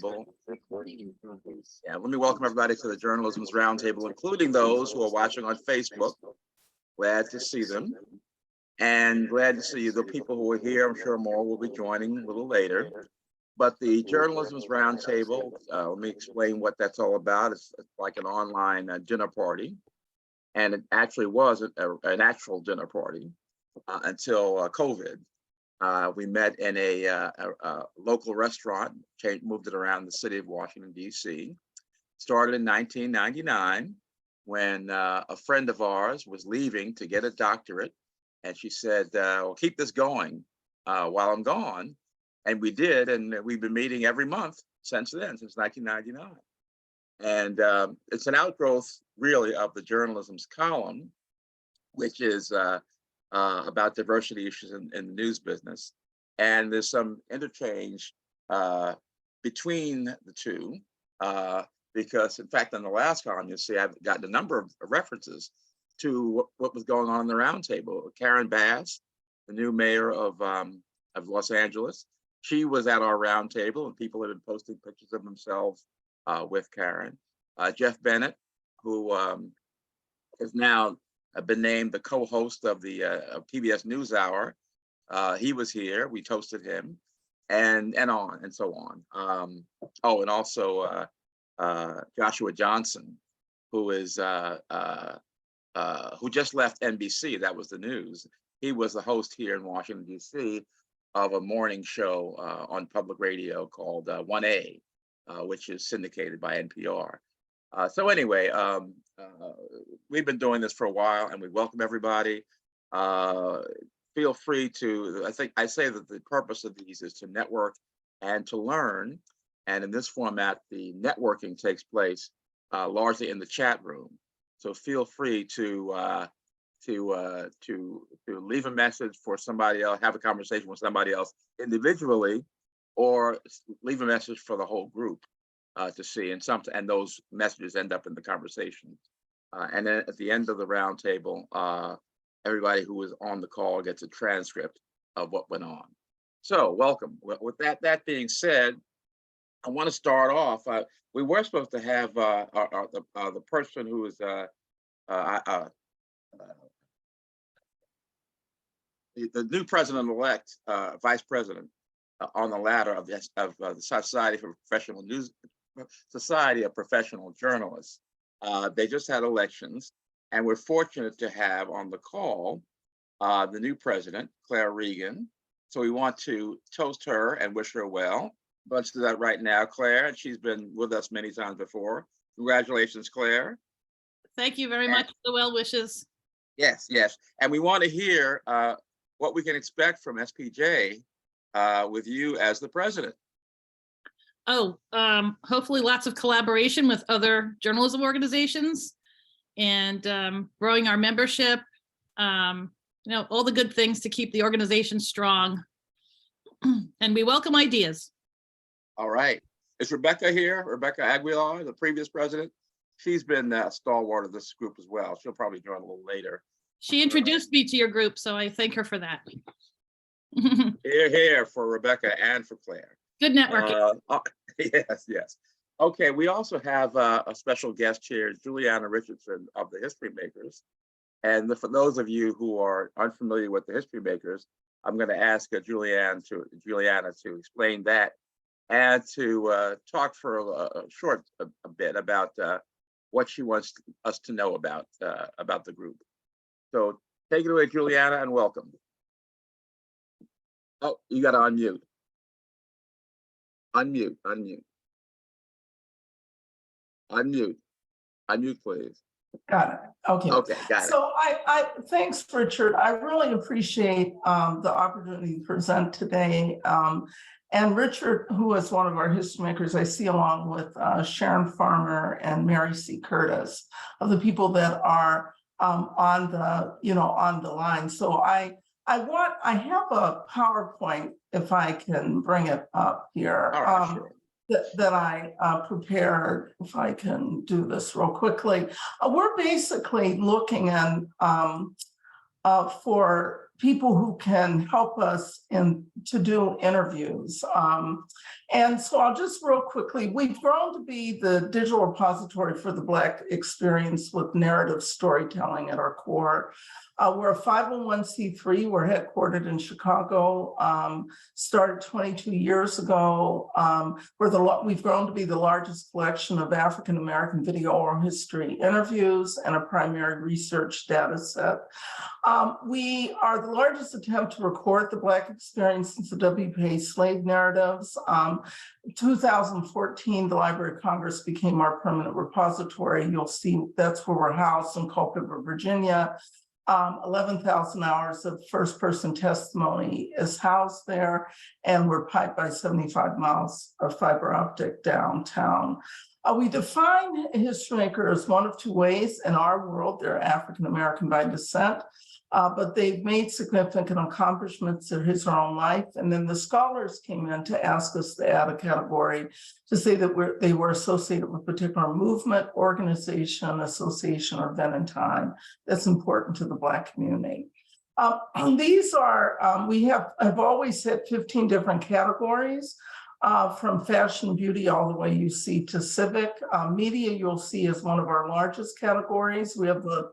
Roundtable. Yeah, let me welcome everybody to the Journal-isms Roundtable, including those who are watching on Facebook. Glad to see them. And glad to see the people who are here. I'm sure more will be joining a little later. But the Journal-isms Roundtable, let me explain what that's all about. It's like an online dinner party. And it actually was an actual dinner party until COVID. We met in a local restaurant, moved it around the city of Washington, D.C. Started in 1999 when a friend of ours was leaving to get a doctorate. And she said, well, keep this going while I'm gone. And we did. And we've been meeting every month since then, since 1999. And it's an outgrowth, really, of the Journal-isms column, which is about diversity issues in the news business. And there's some interchange between the two, because, in fact, in the last column, you'll see I've gotten a number of references to what was going on in the roundtable. Karen Bass, the new mayor of Los Angeles, she was at our roundtable, and people have been posting pictures of themselves with Karen. Jeff Bennett, who is now been named the co-host of the PBS NewsHour. He was here. We toasted him, and on and so on. Oh, and also Joshua Johnson, who is who just left NBC. That was the news. He was the host here in Washington, D.C. of a morning show on public radio called 1A, which is syndicated by NPR. So anyway, we've been doing this for a while, and we welcome everybody. Feel free to, I say that the purpose of these is to network and to learn. And in this format, the networking takes place largely in the chat room. So feel free to leave a message for somebody else, have a conversation with somebody else individually, or leave a message for the whole group to see. And those messages end up in the conversation. And then at the end of the roundtable, everybody who was on the call gets a transcript of what went on. So welcome. With that being said, I want to start off. We were supposed to have the person who is the new president-elect, vice president, on the ladder of the Society of Professional Journalists. They just had elections, and we're fortunate to have on the call the new president, Claire Regan. So we want to toast her and wish her well. Let's do that right now, Claire. And she's been with us many times before. Congratulations, Claire. Thank you very much for the well wishes. Yes, yes. And we want to hear what we can expect from SPJ with you as the president. Oh, hopefully lots of collaboration with other journalism organizations and growing our membership. All the good things to keep the organization strong. And we welcome ideas. All right. Is Rebecca here? Rebecca Aguilar, the previous president? She's been a stalwart of this group as well. She'll probably join a little later. She introduced me to your group, so I thank her for that. Hear, hear for Rebecca and for Claire. Good networking. Yes, yes. Okay, we also have a special guest here, Juliana Richardson of the History Makers. And for those of you who are unfamiliar with the History Makers, I'm going to ask Juliana to explain that and to talk for a bit about what she wants us to know about the group. So take it away, Juliana, and welcome. Oh, you got to unmute. Unmute, please. Got it. Okay. Okay, got it. So thanks, Richard. I really appreciate the opportunity to present today. And Richard, who is one of our history makers, I see along with Sharon Farmer and Mary C. Curtis, of the people that are on the line. So I have a PowerPoint, if I can bring it up here. All right, sure. That I prepared, if I can do this real quickly. We're basically looking for people who can help us to do interviews. And so I'll just real quickly, we've grown to be the digital repository for the Black experience with narrative storytelling at our core. We're a 501c3, we're headquartered in Chicago, started 22 years ago. We've grown to be the largest collection of African-American video oral history interviews and a primary research data set. We are the largest attempt to record the Black experience since the WPA slave narratives. 2014, the Library of Congress became our permanent repository. You'll see that's where we're housed in Culpeper, Virginia. 11,000 hours of first-person testimony is housed there, and we're piped by 75 miles of fiber optic downtown. We define a history maker as one of two ways. In our world, they're African-American by descent, but they've made significant accomplishments in his or her own life. And then the scholars came in to ask us to add a category to say that they were associated with a particular movement, organization, association, or event in time that's important to the Black community. These are, I've always had 15 different categories. From fashion, beauty, all the way you see to civic. Media, you'll see, is one of our largest categories. We have the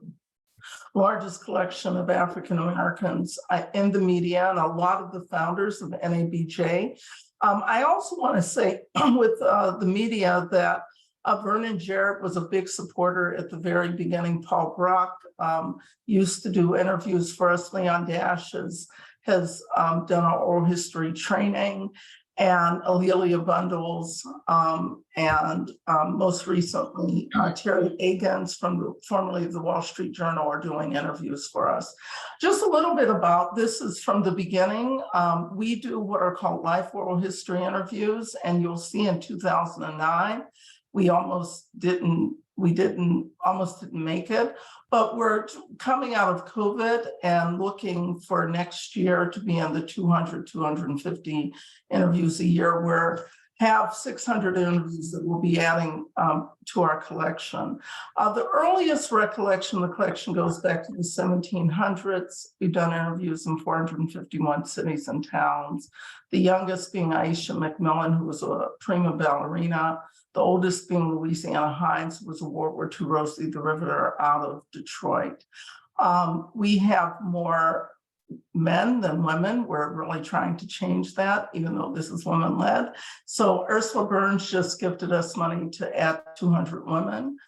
largest collection of African Americans in the media, and a lot of the founders of NABJ. I also want to say with the media that Vernon Jarrett was a big supporter at the very beginning. Paul Brock used to do interviews for us. Leon Dash has done our oral history training, and Alelia Bundles, and most recently, Terry Agans formerly of the Wall Street Journal are doing interviews for us. Just a little bit about this is from the beginning. We do what are called life oral history interviews, and you'll see in 2009, we almost didn't make it, but we're coming out of COVID and looking for next year to be in the 200, 250 interviews a year. We have 600 interviews that we'll be adding to our collection. The earliest recollection of the collection goes back to the 1700s. We've done interviews in 451 cities and towns. The youngest being Aisha McMillan, who was a prima ballerina. The oldest being Louisiana Hines, who was a World War II Rose Lee the Riveter out of Detroit. We have more men than women. We're really trying to change that, even though this is women-led. So Ursula Burns just gifted us money to add 200 women.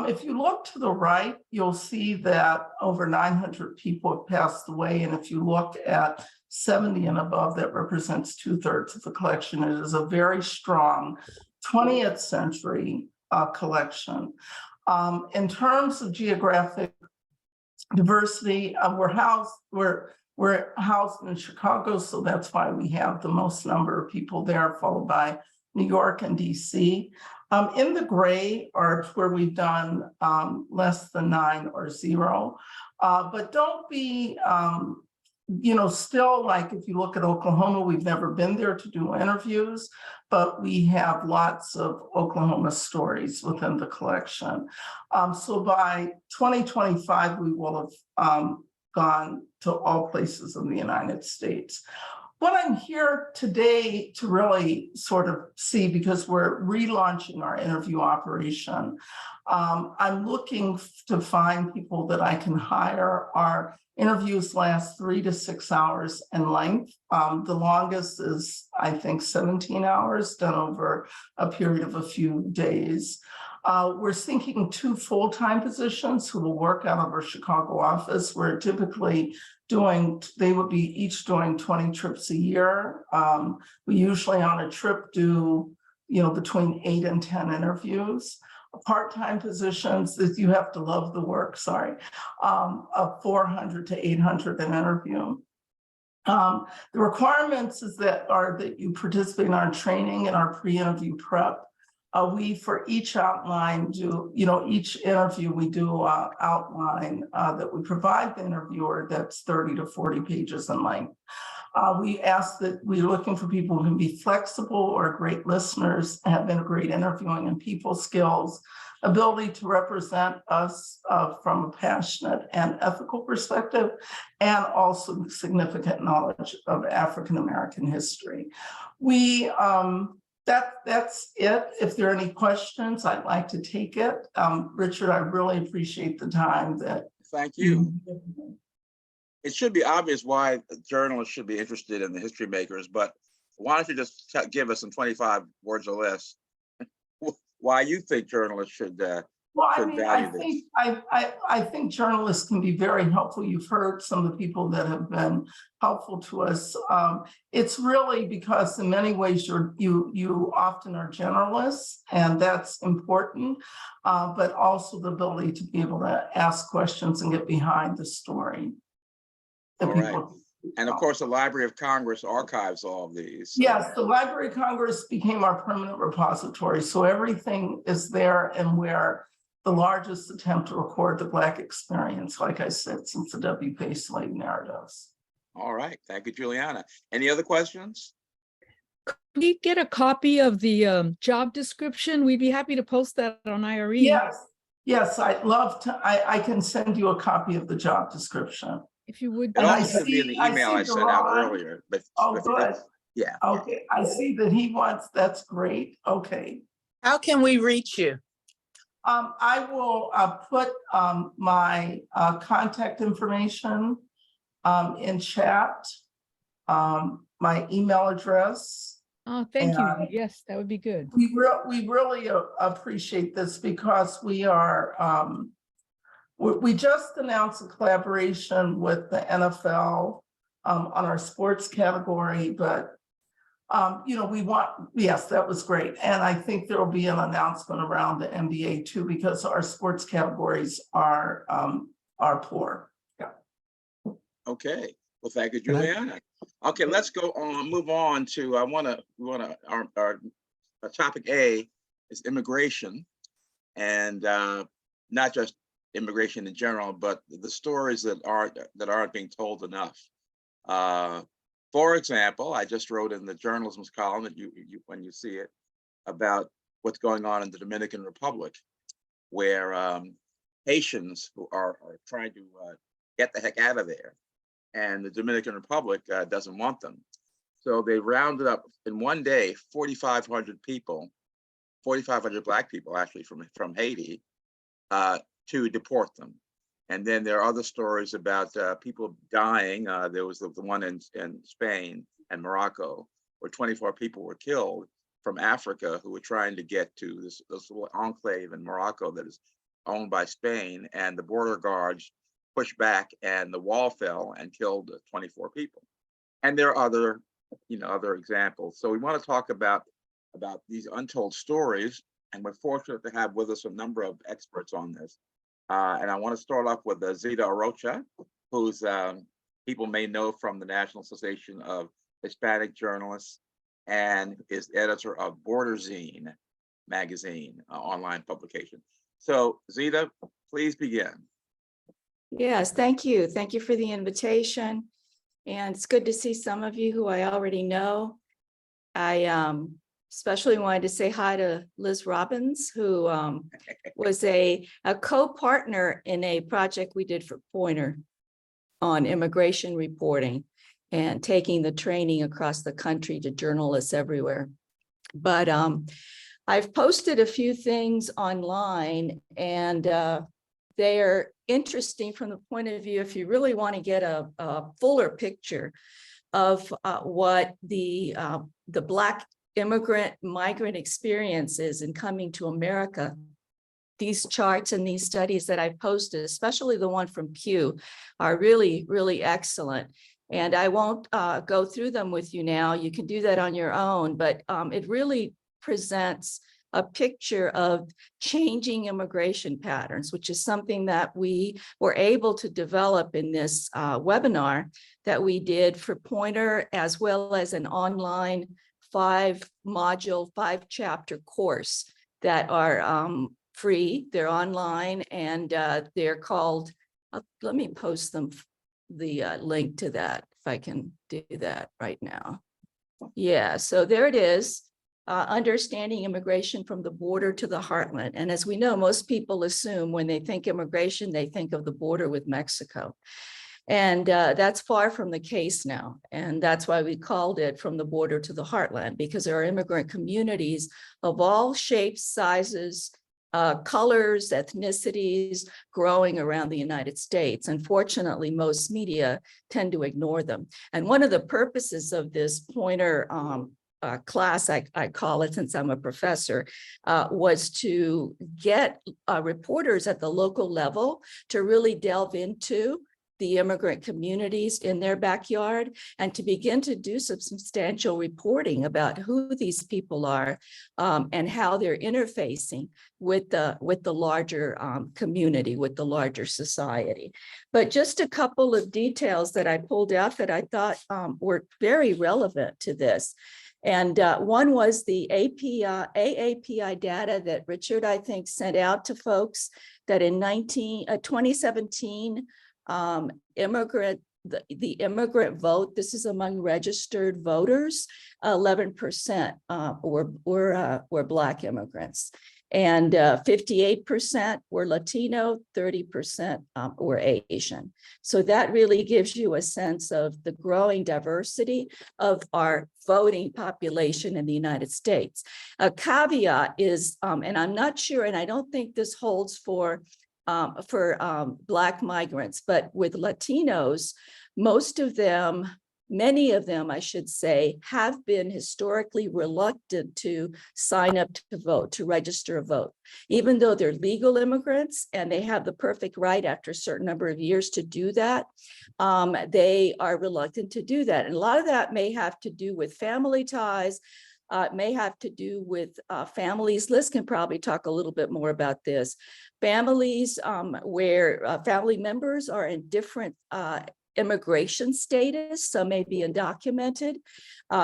If you look to the right, you'll see that over 900 people have passed away. And if you look at 70 and above, that represents 2/3 of the collection. It is a very strong 20th century collection. In terms of geographic diversity, we're housed in Chicago, so that's why we have the most number of people there, followed by New York and DC. In the gray are where we've done less than 9 or 0, but don't be, still, like if you look at Oklahoma, we've never been there to do interviews, but we have lots of Oklahoma stories within the collection. So by 2025, we will have gone to all places in the United States. What I'm here today to really sort of see, because we're relaunching our interview operation, I'm looking to find people that I can hire. Our interviews last 3 to 6 hours in length. The longest is, I think, 17 hours, done over a period of a few days. We're seeking 2 full-time positions who will work out of our Chicago office. We're typically they would be each doing 20 trips a year. We usually on a trip do, between 8 and 10 interviews. Part-time positions, that you have to love the work, of 400 to 800 an interview. The requirements that you participate in our training and our pre-interview prep. We, for each outline, each interview, we do an outline that we provide the interviewer that's 30 to 40 pages in length. We ask that we're looking for people who can be flexible or great listeners, have been great interviewing and people skills, ability to represent us from a passionate and ethical perspective, and also significant knowledge of African-American history. That's it. If there are any questions, I'd like to take it. Richard, I really appreciate the time that. Thank you. It should be obvious why journalists should be interested in the history makers, but why don't you just give us in 25 words or less why you think journalists should Well, I mean, value this? I think journalists can be very helpful. You've heard some of the people that have been helpful to us. It's really because in many ways you often are generalists, and that's important, but also the ability to be able to ask questions and get behind the story. All right. And of course, the Library of Congress archives all of these. So. Yes, the Library of Congress became our permanent repository. So everything is there, and we're the largest attempt to record the Black experience, like I said, since the W.P. slave narratives. All right. Thank you, Juliana. Any other questions? Could we get a copy of the job description? We'd be happy to post that on IRE. Yes, I'd love to. I can send you a copy of the job description. If you would. It also should be in the email I sent out earlier. But good. Yeah. Okay, I see that he wants, that's great. Okay. How can we reach you? I will put my contact information in chat, my email address. Oh, thank you. Yes, that would be good. We really appreciate this because we are, we just announced a collaboration with the NFL on our sports category, but we want, yes, that was great. And I think there will be an announcement around the NBA too, because our sports categories are poor. Yeah. Okay. Well, thank you, Juliana. Okay, let's go on, move on to, our topic A is immigration, and not just immigration in general, but the stories that aren't being told enough. For example, I just wrote in the Journal-isms column that when you see it, about what's going on in the Dominican Republic, where Haitians who are trying to get the heck out of there, and the Dominican Republic doesn't want them. So they rounded up in one day 4,500 people, 4,500 Black people actually from Haiti, to deport them. And then there are other stories about people dying. There was the one in Spain and Morocco, where 24 people were killed from Africa who were trying to get to this little enclave in Morocco that is owned by Spain, and the border guards pushed back and the wall fell and killed 24 people. And there are other examples. So we want to talk about these untold stories, and we're fortunate to have with us a number of experts on this. And I want to start off with Zita Arocha, who's people may know from the National Association of Hispanic Journalists, and is editor of Border Zine magazine, online publication. So Zita, please begin. Yes, thank you. Thank you for the invitation. And it's good to see some of you who I already know. I especially wanted to say hi to Liz Robbins, who was a co-partner in a project we did for Poynter on immigration reporting and taking the training across the country to journalists everywhere. But I've posted a few things online, and they're interesting from the point of view, if you really want to get a fuller picture of what the Black migrant experience is in coming to America. These charts and these studies that I've posted, especially the one from Pew, are really, really excellent. And I won't go through them with you now. You can do that on your own, but it really presents a picture of changing immigration patterns, which is something that we were able to develop in this webinar that we did for Poynter, as well as an online 5-module, 5-chapter course that are free. They're online, and they're called, let me post them, the link to that, if I can do that right now. Yeah, so there it is. understanding immigration from the border to the heartland. And as we know, most people assume when they think immigration, they think of the border with Mexico. And that's far from the case now. And that's why we called it From the Border to the Heartland, because there are immigrant communities of all shapes, sizes, colors, ethnicities growing around the United States. Unfortunately, most media tend to ignore them. And one of the purposes of this pointer class, I call it, since I'm a professor, was to get reporters at the local level to really delve into the immigrant communities in their backyard and to begin to do some substantial reporting about who these people are and how they're interfacing with the larger community, with the larger society. But just a couple of details that I pulled out that I thought were very relevant to this. And one was the AAPI data that Richard, I think, sent out to folks that in 2017, the immigrant vote, this is among registered voters, 11% were Black immigrants, and 58% were Latino, 30% were Asian. So that really gives you a sense of the growing diversity of our voting population in the United States. A caveat is, and I'm not sure, and I don't think this holds for Black migrants, but with Latinos, most of them, many of them, I should say, have been historically reluctant to sign up to vote, to register a vote. Even though they're legal immigrants and they have the perfect right after a certain number of years to do that, they are reluctant to do that. And a lot of that may have to do with family ties, may have to do with families. Liz can probably talk a little bit more about this. Families where family members are in different immigration status. Some may be undocumented,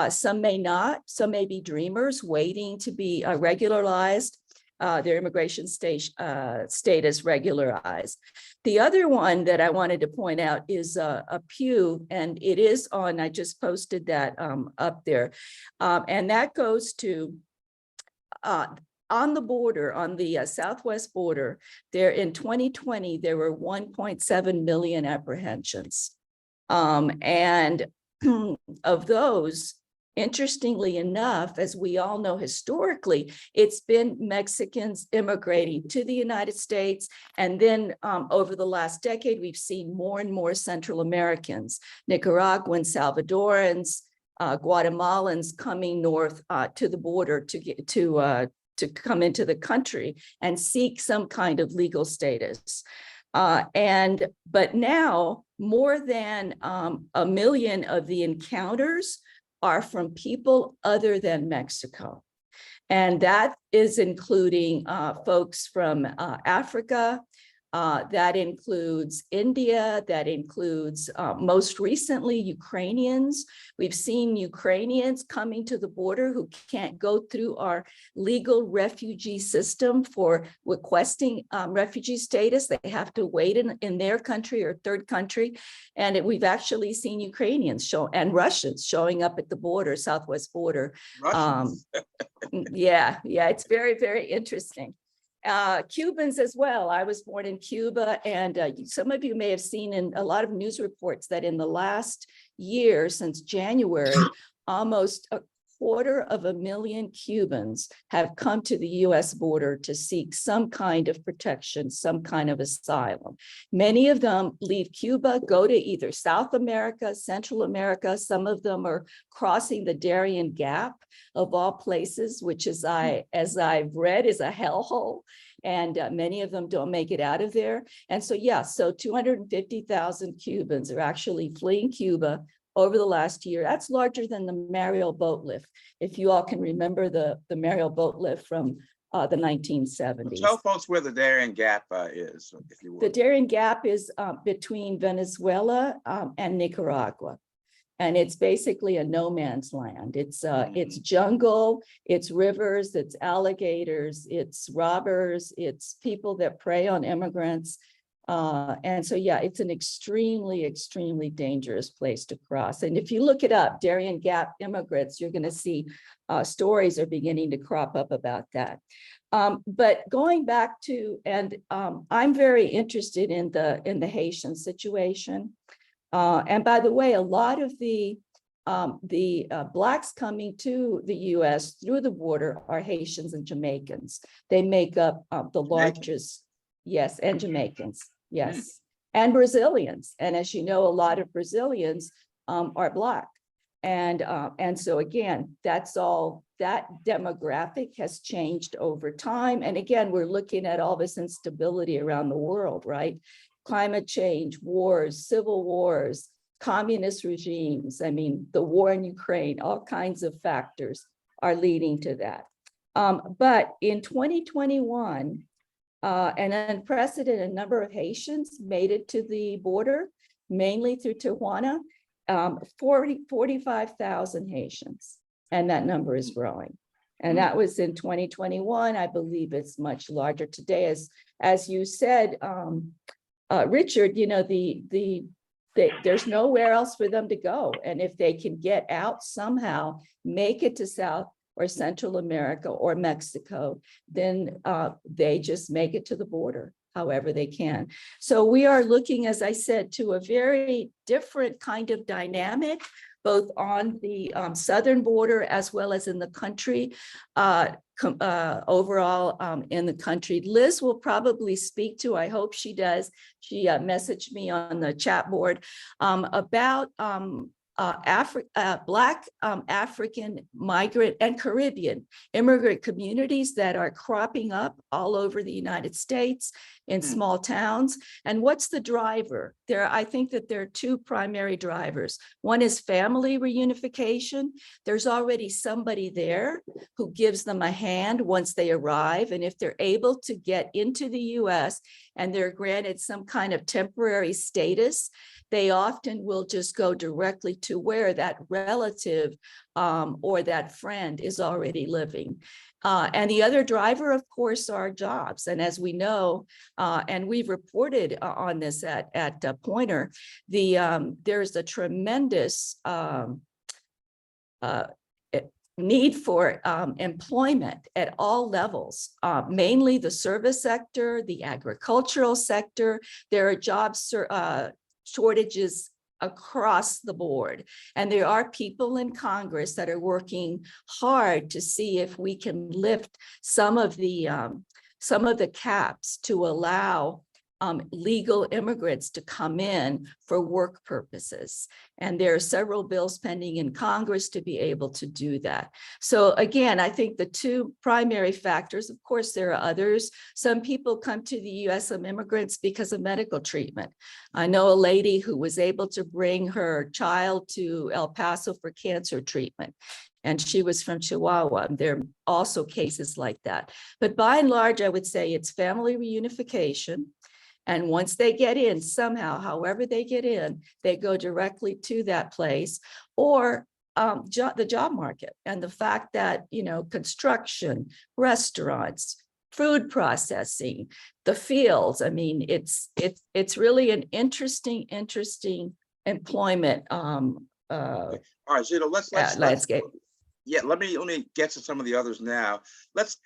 some may not. Some may be dreamers waiting to be regularized, their immigration status regularized. The other one that I wanted to point out is a Pew, and it is on, I just posted that up there, and that goes to on the border, on the southwest border, there in 2020, there were 1.7 million apprehensions. And of those, interestingly enough, as we all know historically, it's been Mexicans immigrating to the United States. And then over the last decade, we've seen more and more Central Americans, Nicaraguans, Salvadorans, Guatemalans coming north to the border to come into the country and seek some kind of legal status. But now more than 1 million of the encounters are from people other than Mexico. And that is including folks from Africa, that includes India, that includes most recently Ukrainians. We've seen Ukrainians coming to the border who can't go through our legal refugee system for requesting refugee status. They have to wait in their country or third country. And we've actually seen Ukrainians and Russians showing up at the border, southwest border. Yeah, it's very, very interesting. Cubans as well. I was born in Cuba, and some of you may have seen in a lot of news reports that in the last year, since January, almost 250,000 Cubans have come to the US border to seek some kind of protection, some kind of asylum. Many of them leave Cuba, go to either South America, Central America. Some of them are crossing the Darien Gap, of all places, which as I've read is a hellhole. And many of them don't make it out of there. And so, yeah, so 250,000 Cubans are actually fleeing Cuba over the last year. That's larger than the Mariel boat lift. If you all can remember the Mariel boat lift from the 1970s. Tell folks where the Darien Gap is, if you would. The Darien Gap is between Venezuela and Nicaragua. And it's basically a no man's land. It's jungle, it's rivers, it's alligators, it's robbers, it's people that prey on immigrants. And so, yeah, it's an extremely, extremely dangerous place to cross. And if you look it up, Darien Gap immigrants, you're going to see stories are beginning to crop up about that. But going back to, and I'm very interested in the Haitian situation. And by the way, a lot of the Blacks coming to the US through the border are Haitians and Jamaicans. They make up the largest, yes, and Jamaicans, yes, and Brazilians. And as you know, a lot of Brazilians are Black. And so again, that's all, that demographic has changed over time. And again, we're looking at all this instability around the world, right? Climate change, wars, civil wars, communist regimes. I mean, the war in Ukraine, all kinds of factors are leading to that. But in 2021, an unprecedented number of Haitians made it to the border, mainly through Tijuana, 45,000 Haitians, and that number is growing. And that was in 2021. I believe it's much larger today. As you said, Richard, you know, there's nowhere else for them to go. And if they can get out somehow, make it to South or Central America or Mexico, then they just make it to the border however they can. So we are looking, as I said, to a very different kind of dynamic, both on the southern border as well as in the country, overall in the country. Liz will probably speak to, I hope she does. She messaged me on the chat board about Black African migrant and Caribbean immigrant communities that are cropping up all over the United States in small towns. And what's the driver? I think that there are two primary drivers. One is family reunification. There's already somebody there who gives them a hand once they arrive. And if they're able to get into the US and they're granted some kind of temporary status, they often will just go directly to where that relative or that friend is already living. And the other driver, of course, are jobs. And as we know, and we've reported on this at Pointer, there's a tremendous need for employment at all levels, mainly the service sector, the agricultural sector. There are job shortages across the board. And there are people in Congress that are working hard to see if we can lift some of the caps to allow legal immigrants to come in for work purposes. And there are several bills pending in Congress to be able to do that. So again, I think the two primary factors, of course, there are others. Some people come to the US, some immigrants, because of medical treatment. I know a lady who was able to bring her child to El Paso for cancer treatment, and she was from Chihuahua. There are also cases like that. But by and large, I would say it's family reunification. And once they get in somehow, however they get in, they go directly to that place, or the job market and the fact that, you know, construction, restaurants, food processing, the fields. I mean, it's really an interesting employment All right, Zito, let's landscape. Yeah, let me get to some of the others now. Let's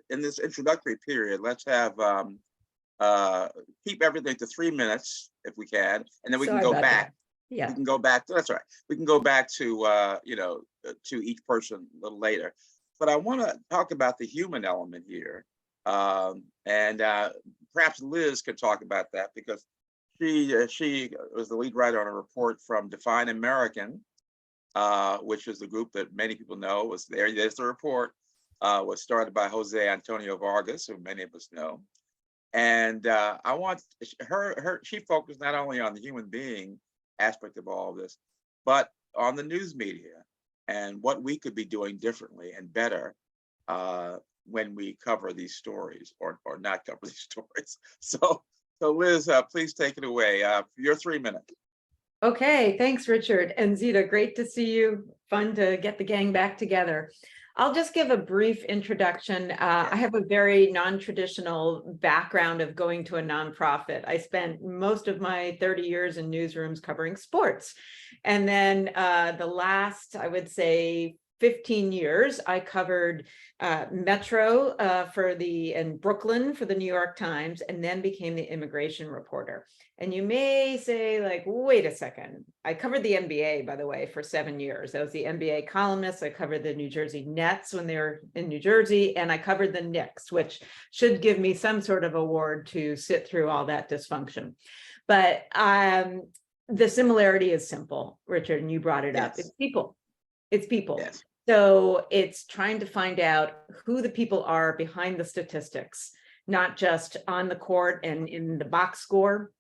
in this introductory period, let's have keep everything to 3 minutes if we can, and then we can go back. Yeah, we can go back. That's right. We can go back to to each person a little later. But I want to talk about the human element here, and perhaps Liz could talk about that, because she was the lead writer on a report from Define American, which is the group that many people know. Was there? There's the report. Was started by Jose Antonio Vargas, who many of us know. And I want she focused not only on the human being aspect of all of this, but on the news media and what we could be doing differently and better when we cover these stories, or not cover these stories. So Liz, please take it away. Your 3 minutes. Okay, thanks, Richard and Zita. Great to see you. Fun to get the gang back together. I'll just give a brief introduction. I have a very non-traditional background of going to a nonprofit. I spent most of my 30 years in newsrooms covering sports. And then the last, I would say, 15 years, I covered Metro in Brooklyn for the New York Times, and then became the immigration reporter. And you may say, like, wait a second. I covered the NBA, by the way, for 7 years. I was the NBA columnist. I covered the New Jersey Nets when they were in New Jersey, and I covered the Knicks, which should give me some sort of award to sit through all that dysfunction. But the similarity is simple, Richard, and you brought it up. Yes. It's people. It's people. Yes. So it's trying to find out who the people are behind the statistics, not just on the court and in the box score,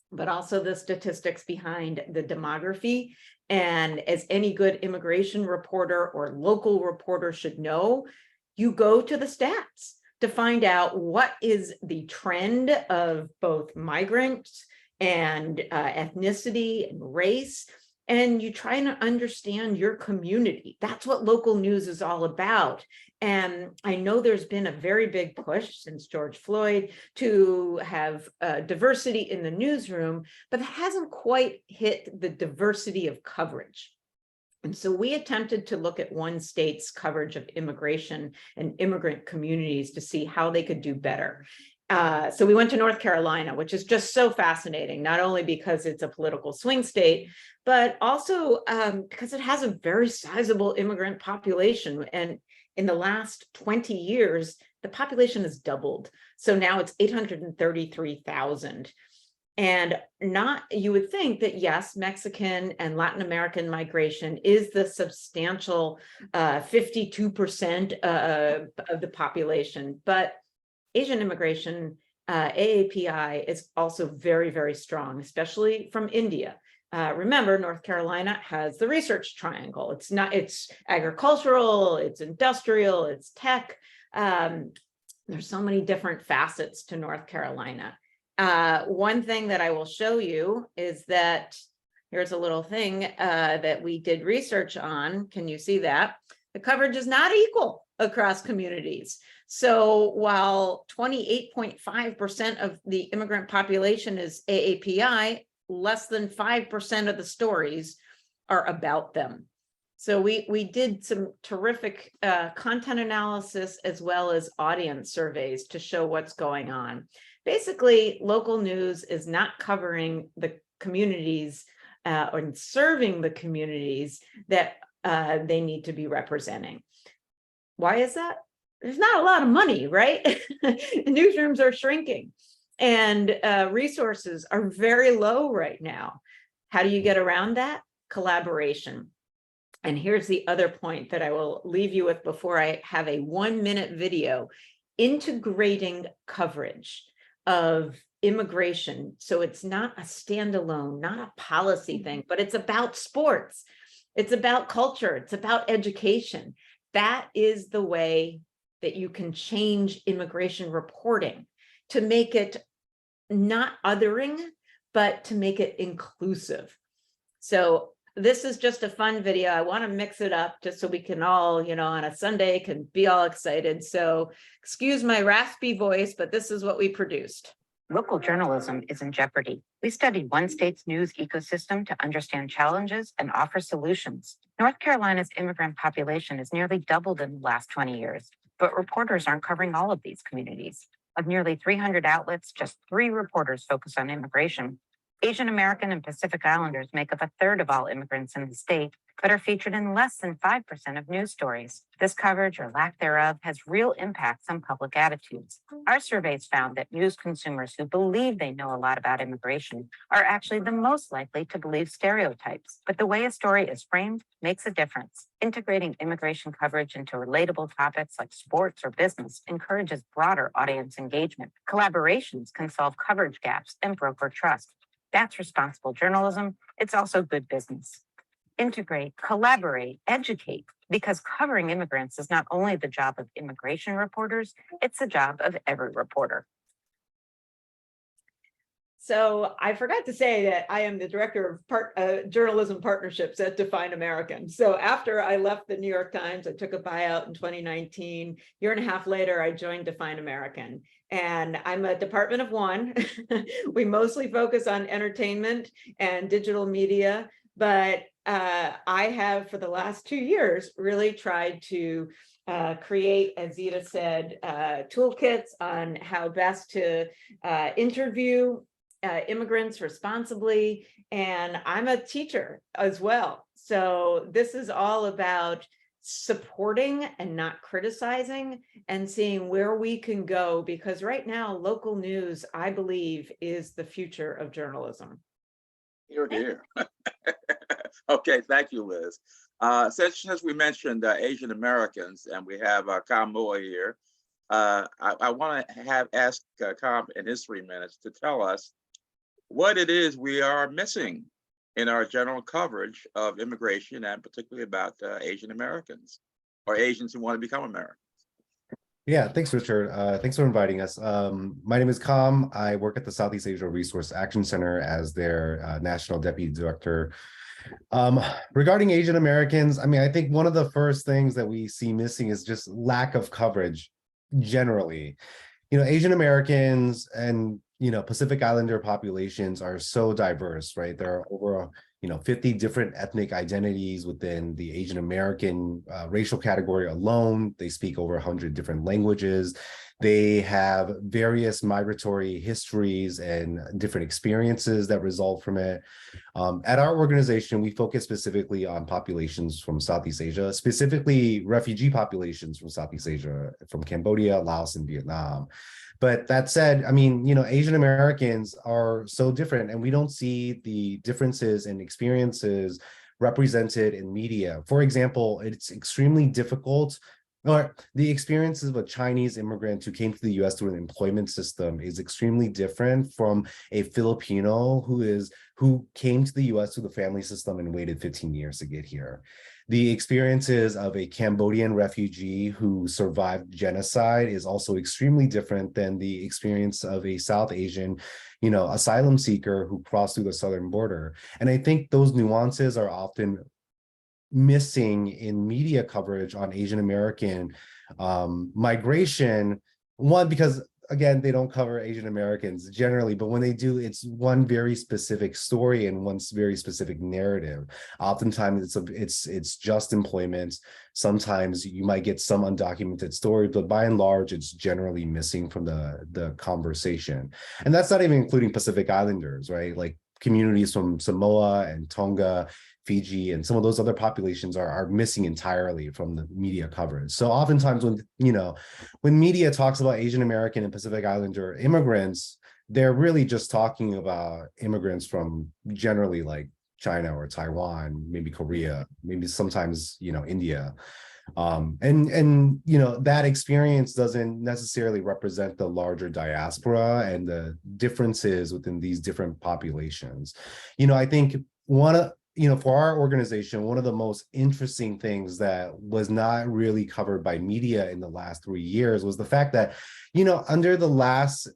but also the statistics behind the demography. And as any good immigration reporter or local reporter should know, you go to the stats to find out what is the trend of both migrants and ethnicity and race. And you try to understand your community. That's what local news is all about. And I know there's been a very big push since George Floyd to have diversity in the newsroom, but it hasn't quite hit the diversity of coverage. And so we attempted to look at one state's coverage of immigration and immigrant communities to see how they could do better. So we went to North Carolina, which is just so fascinating, not only because it's a political swing state, but also because it has a very sizable immigrant population. And in the last 20 years, the population has doubled. So now it's 833,000. And you would think that, yes, Mexican and Latin American migration is the substantial 52% of the population, but Asian immigration, AAPI, is also very, very strong, especially from India. Remember, North Carolina has the research triangle. It's agricultural, it's industrial, it's tech. There's so many different facets to North Carolina. One thing that I will show you is that here's a little thing that we did research on. Can you see that? The coverage is not equal across communities. So while 28.5% of the immigrant population is AAPI, less than 5% of the stories are about them. So we did some terrific content analysis as well as audience surveys to show what's going on. Basically, local news is not covering the communities or serving the communities that they need to be representing. Why is that? There's not a lot of money, right? Newsrooms are shrinking and resources are very low right now. How do you get around that? Collaboration. And here's the other point that I will leave you with before I have a 1-minute video: integrating coverage of immigration. So it's not a standalone, not a policy thing, but it's about sports. It's about culture. It's about education. That is the way that you can change immigration reporting to make it not othering, but to make it inclusive. So this is just a fun video. I want to mix it up just so we can all, on a Sunday can be all excited. So excuse my raspy voice, but this is what we produced. Local journalism is in jeopardy. We studied one state's news ecosystem to understand challenges and offer solutions. North Carolina's immigrant population has nearly doubled in the last 20 years, but reporters aren't covering all of these communities. Of nearly 300 outlets, just 3 reporters focus on immigration. Asian American and Pacific Islanders make up a third of all immigrants in the state, but are featured in less than 5% of news stories. This coverage, or lack thereof, has real impacts on public attitudes. Our surveys found that news consumers who believe they know a lot about immigration are actually the most likely to believe stereotypes. But the way a story is framed makes a difference. Integrating immigration coverage into relatable topics like sports or business encourages broader audience engagement. Collaborations can solve coverage gaps and broker trust. That's responsible journalism. It's also good business. Integrate, collaborate, educate, because covering immigrants is not only the job of immigration reporters, it's the job of every reporter. So I forgot to say that I am the director of journalism partnerships at Define American. So after I left the New York Times, I took a buyout in 2019. Year and a half later, I joined Define American. And I'm a department of one. We mostly focus on entertainment and digital media, but I have for the last 2 years really tried to create, as Zita said, toolkits on how best to interview immigrants responsibly. And I'm a teacher as well. So this is all about supporting and not criticizing and seeing where we can go, because right now, local news, I believe, is the future of journalism. You're here. Okay, thank you, Liz. Since we mentioned Asian Americans and we have Kam Moa here, I want to ask Kam in his 3 minutes to tell us what it is we are missing in our general coverage of immigration, and particularly about Asian Americans or Asians who want to become Americans. Yeah, thanks, Richard. Thanks for inviting us. My name is Kam. I work at the Southeast Asia Resource Action Center as their National Deputy Director. Regarding Asian Americans, I mean, I think one of the first things that we see missing is just lack of coverage generally. You know, Asian Americans and, you know, Pacific Islander populations are so diverse, right? There are over 50 different ethnic identities within the Asian American racial category alone. They speak over 100 different languages. They have various migratory histories and different experiences that result from it. At our organization, we focus specifically on populations from Southeast Asia, specifically refugee populations from Southeast Asia, from Cambodia, Laos, and Vietnam. But that said, I mean, Asian Americans are so different, and we don't see the differences in experiences represented in media. For example, it's extremely difficult, or the experiences of a Chinese immigrant who came to the US through an employment system is extremely different from a Filipino who came to the US through the family system and waited 15 years to get here. The experiences of a Cambodian refugee who survived genocide is also extremely different than the experience of a South Asian, asylum seeker who crossed through the southern border. And I think those nuances are often missing in media coverage on Asian American migration. One, because again, they don't cover Asian Americans generally, but when they do, it's one very specific story and one very specific narrative. Oftentimes it's just employment. Sometimes you might get some undocumented story, but by and large, it's generally missing from the conversation. And that's not even including Pacific Islanders, right? Like communities from Samoa and Tonga, Fiji, and some of those other populations are missing entirely from the media coverage. So oftentimes when media talks about Asian American and Pacific Islander immigrants, they're really just talking about immigrants from generally like China or Taiwan, maybe Korea, maybe sometimes, India. That experience doesn't necessarily represent the larger diaspora and the differences within these different populations. I think for our organization, one of the most interesting things that was not really covered by media in the last 3 years was the fact that, under the last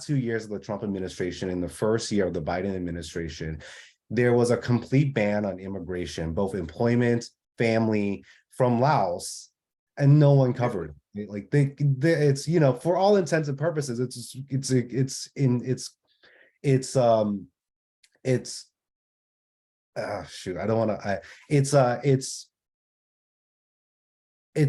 2 years of the Trump administration and the first year of the Biden administration, there was a complete ban on immigration, both employment, family, from Laos, and no one covered it. Like it's for all intents and purposes, it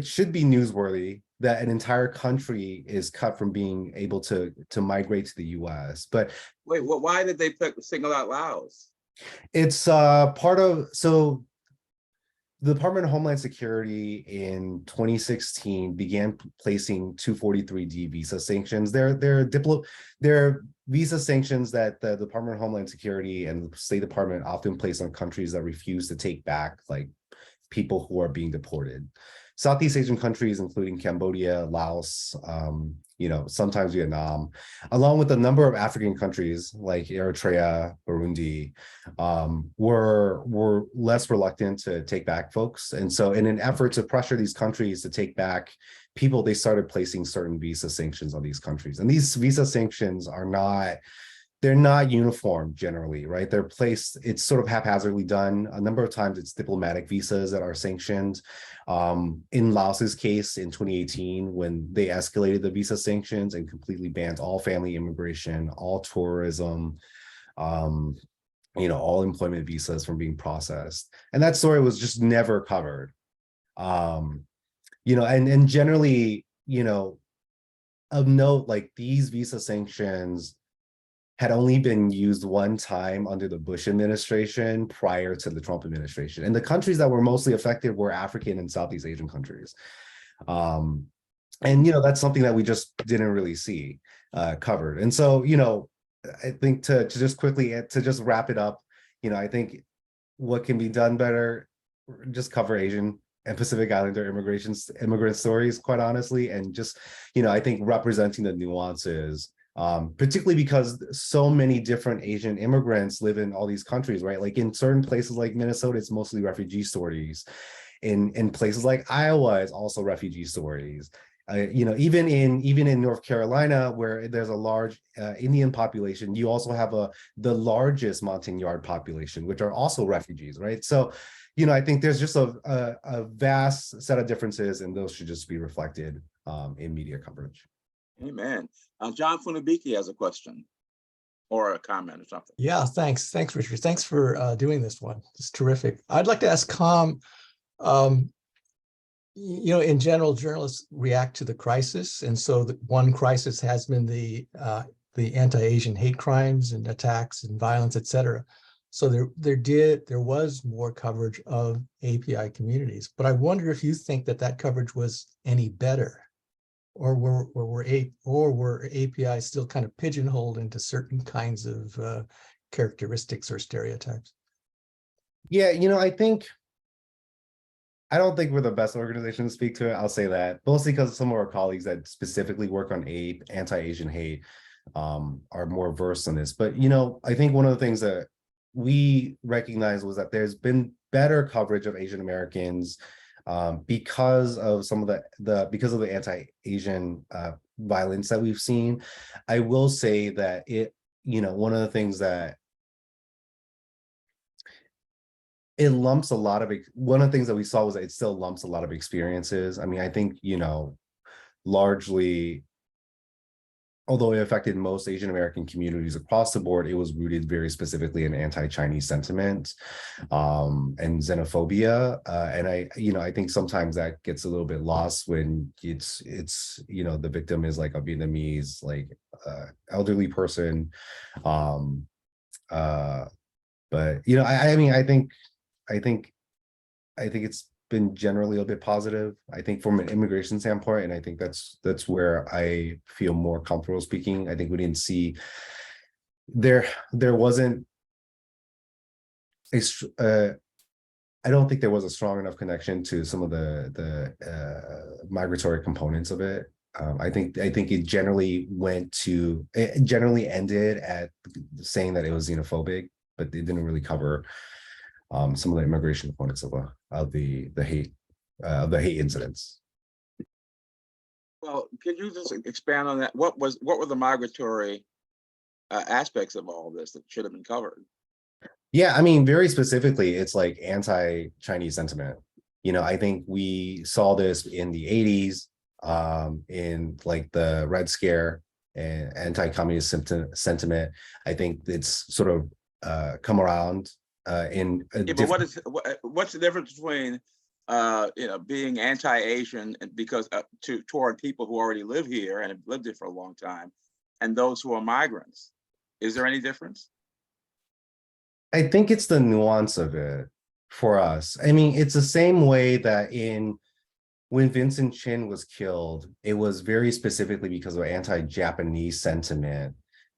should be newsworthy that an entire country is cut from being able to migrate to the US. But wait, why did they single out Laos? It's the Department of Homeland Security in 2016 began placing 243D visa sanctions. They're visa sanctions that the Department of Homeland Security and the State Department often place on countries that refuse to take back like people who are being deported. Southeast Asian countries, including Cambodia, Laos, sometimes Vietnam, along with a number of African countries like Eritrea, Burundi, were less reluctant to take back folks. And so in an effort to pressure these countries to take back people, they started placing certain visa sanctions on these countries. And these visa sanctions are not they're not uniform generally, right? They're placed, it's sort of haphazardly done. A number of times it's diplomatic visas that are sanctioned. In Laos's case in 2018, when they escalated the visa sanctions and completely banned all family immigration, all tourism, all employment visas from being processed. And that story was just never covered. And generally, of note, like these visa sanctions had only been used one time under the Bush administration prior to the Trump administration. And the countries that were mostly affected were African and Southeast Asian countries. That's something that we just didn't really see covered. And so, I think to just quickly, to just wrap it up, I think what can be done better, just cover Asian and Pacific Islander immigrant stories, quite honestly. And just, I think representing the nuances, particularly because so many different Asian immigrants live in all these countries, right? Like in certain places like Minnesota, it's mostly refugee stories. In places like Iowa, it's also refugee stories. Even in North Carolina, where there's a large Indian population, you also have the largest Montagnard population, which are also refugees, right? So, I think there's just a vast set of differences, and those should just be reflected in media coverage. Amen. John Funabiki has a question or a comment or something. Yeah, thanks. Thanks, Richard. Thanks for doing this one. It's terrific. I'd like to ask Com, in general, journalists react to the crisis. And so one crisis has been the anti-Asian hate crimes and attacks and violence, et cetera. So there was more coverage of API communities. But I wonder if you think that coverage was any better, or were API still kind of pigeonholed into certain kinds of characteristics or stereotypes? Yeah, I don't think we're the best organization to speak to it. I'll say that, mostly because some of our colleagues that specifically work on anti-Asian hate are more versed on this. But, I think one of the things that we recognized was that there's been better coverage of Asian Americans because of some of the anti-Asian violence that we've seen. I will say that one of the things that one of the things that we saw was that it still lumps a lot of experiences. I mean, I think, largely, although it affected most Asian American communities across the board, it was rooted very specifically in anti-Chinese sentiment and xenophobia. And I think sometimes that gets a little bit lost when it's the victim is like a Vietnamese, elderly person. But I think it's been generally a bit positive, I think, from an immigration standpoint. And I think that's where I feel more comfortable speaking. I think we didn't see there wasn't I don't think there was a strong enough connection to some of the migratory components of it. I think it generally ended at saying that it was xenophobic, but they didn't really cover some of the immigration components of the hate incidents. Well, could you just expand on that? What were the migratory aspects of all of this that should have been covered? Yeah, I mean, very specifically, it's like anti-Chinese sentiment. I think we saw this in the 80s, in like the Red Scare and anti-communist sentiment. I think it's sort of come around but what's the difference between being anti-Asian and because toward people who already live here and have lived here for a long time, and those who are migrants? Is there any difference? I think it's the nuance of it for us. I mean, it's the same way that when Vincent Chin was killed, it was very specifically because of anti-Japanese sentiment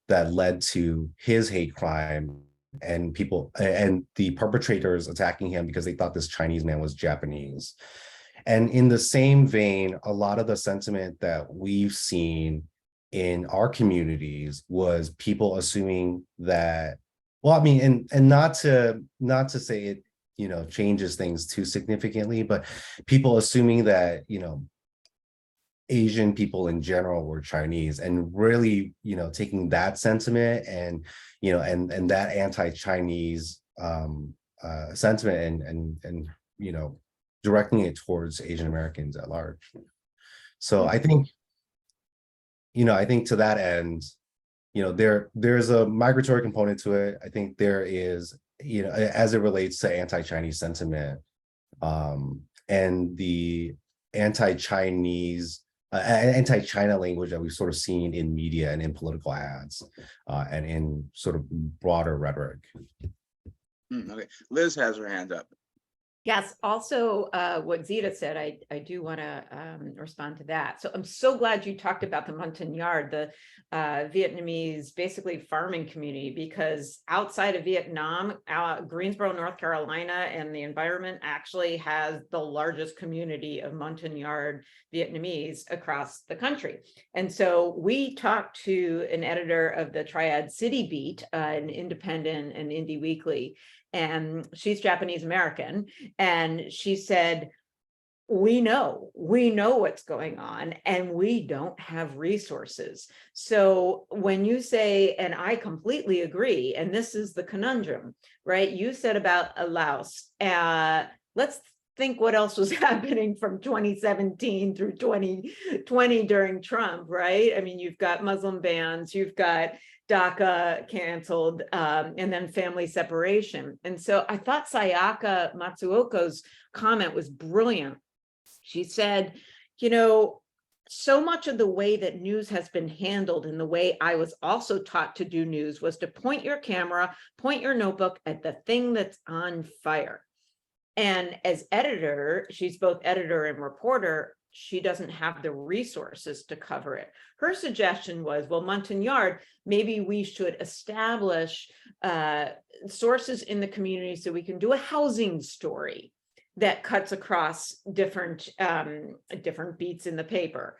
that led to his hate crime and the perpetrators attacking him because they thought this Chinese man was Japanese. And in the same vein, a lot of the sentiment that we've seen in our communities was people assuming that, well, I mean, and not to say it, changes things too significantly, but people assuming that, Asian people in general were Chinese, and really, taking that sentiment and, and that anti-Chinese sentiment and directing it towards Asian Americans at large. So I think, I think to that end, there's a migratory component to it. I think there is, as it relates to anti-Chinese sentiment, and the anti-Chinese, anti-China language that we've sort of seen in media and in political ads, and in sort of broader rhetoric. Okay, Liz has her hand up. Yes, also what Zita said, I do want to respond to that. So I'm so glad you talked about the Montagnard, the Vietnamese basically farming community, because outside of Vietnam, Greensboro, North Carolina, and the environment actually has the largest community of Montagnard Vietnamese across the country. And so we talked to an editor of the Triad City Beat, an independent and indie weekly, and she's Japanese American. And she said, we know what's going on, and we don't have resources. So when you say, and I completely agree, and this is the conundrum, right? You said about Laos. Let's think what else was happening from 2017 through 2020 during Trump, right? I mean, you've got Muslim bans, you've got DACA canceled, and then family separation. And so I thought Sayaka Matsuoka's comment was brilliant. She said, so much of the way that news has been handled, and the way I was also taught to do news, was to point your camera, point your notebook at the thing that's on fire. And as editor, she's both editor and reporter, she doesn't have the resources to cover it. Her suggestion was, well, Montagnard, maybe we should establish sources in the community so we can do a housing story that cuts across different beats in the paper.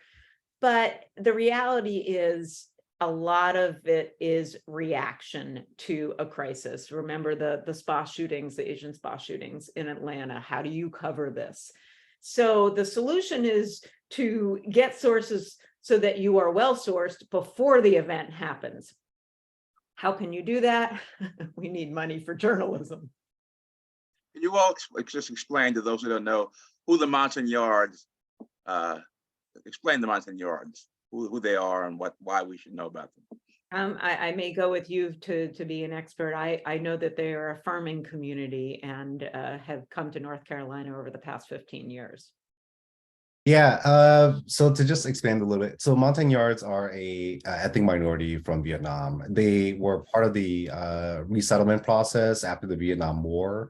But the reality is, a lot of it is reaction to a crisis. Remember the spa shootings, the Asian spa shootings in Atlanta. How do you cover this? So the solution is to get sources so that you are well sourced before the event happens. How can you do that? We need money for journalism. Can you all just explain to those who don't know who the Montagnards, explain the Montagnards, who they are and why we should know about them? I may go with you to be an expert. I know that they are a farming community and have come to North Carolina over the past 15 years. Yeah, so to just expand a little bit, so Montagnards are a ethnic minority from Vietnam. They were part of the resettlement process after the Vietnam War.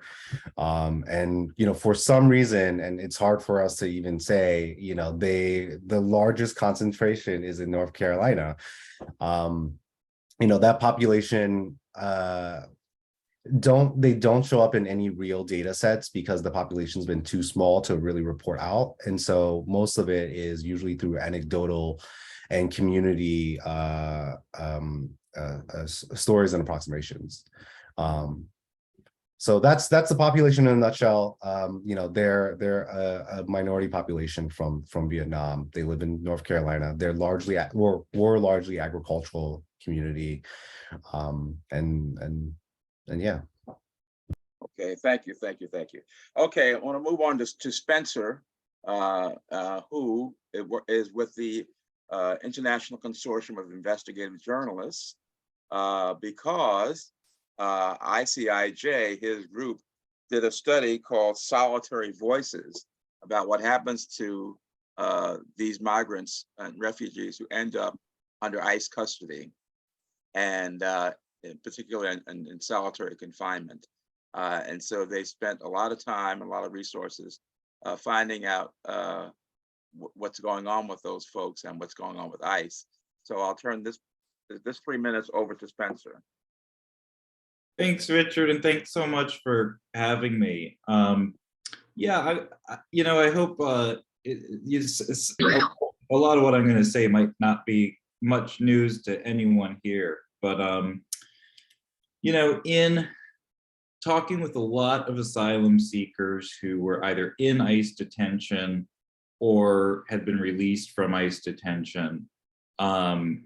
And, for some reason, and it's hard for us to even say, the largest concentration is in North Carolina. That population, don't show up in any real data sets because the population's been too small to really report out. And so most of it is usually through anecdotal and community stories and approximations. So that's the population in a nutshell. They're a minority population from Vietnam. They live in North Carolina. They're largely we're largely agricultural community, and yeah. Okay, thank you. Okay, I want to move on to Spencer, who is with the International Consortium of Investigative Journalists, because ICIJ, his group, did a study called Solitary Voices about what happens to these migrants and refugees who end up under ICE custody, and particularly in solitary confinement. And so they spent a lot of time, a lot of resources finding out what's going on with those folks and what's going on with ICE. So I'll turn this 3 minutes over to Spencer. Thanks, Richard, and thanks so much for having me. Yeah, I hope a lot of what I'm going to say might not be much news to anyone here, but in talking with a lot of asylum seekers who were either in ICE detention or had been released from ICE detention and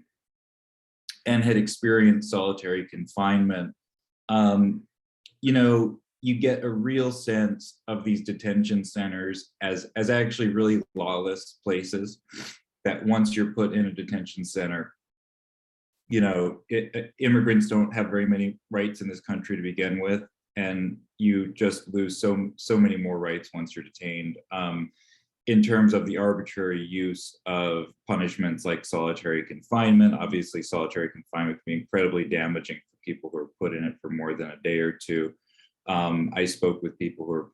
had experienced solitary confinement, you know, you get a real sense of these detention centers as actually really lawless places that once you're put in a detention center, you know, immigrants don't have very many rights in this country to begin with, and you just lose so many more rights once you're detained. In terms of the arbitrary use of punishments like solitary confinement, obviously solitary confinement can be incredibly damaging for people who are put in it for more than a day or two. I spoke with people who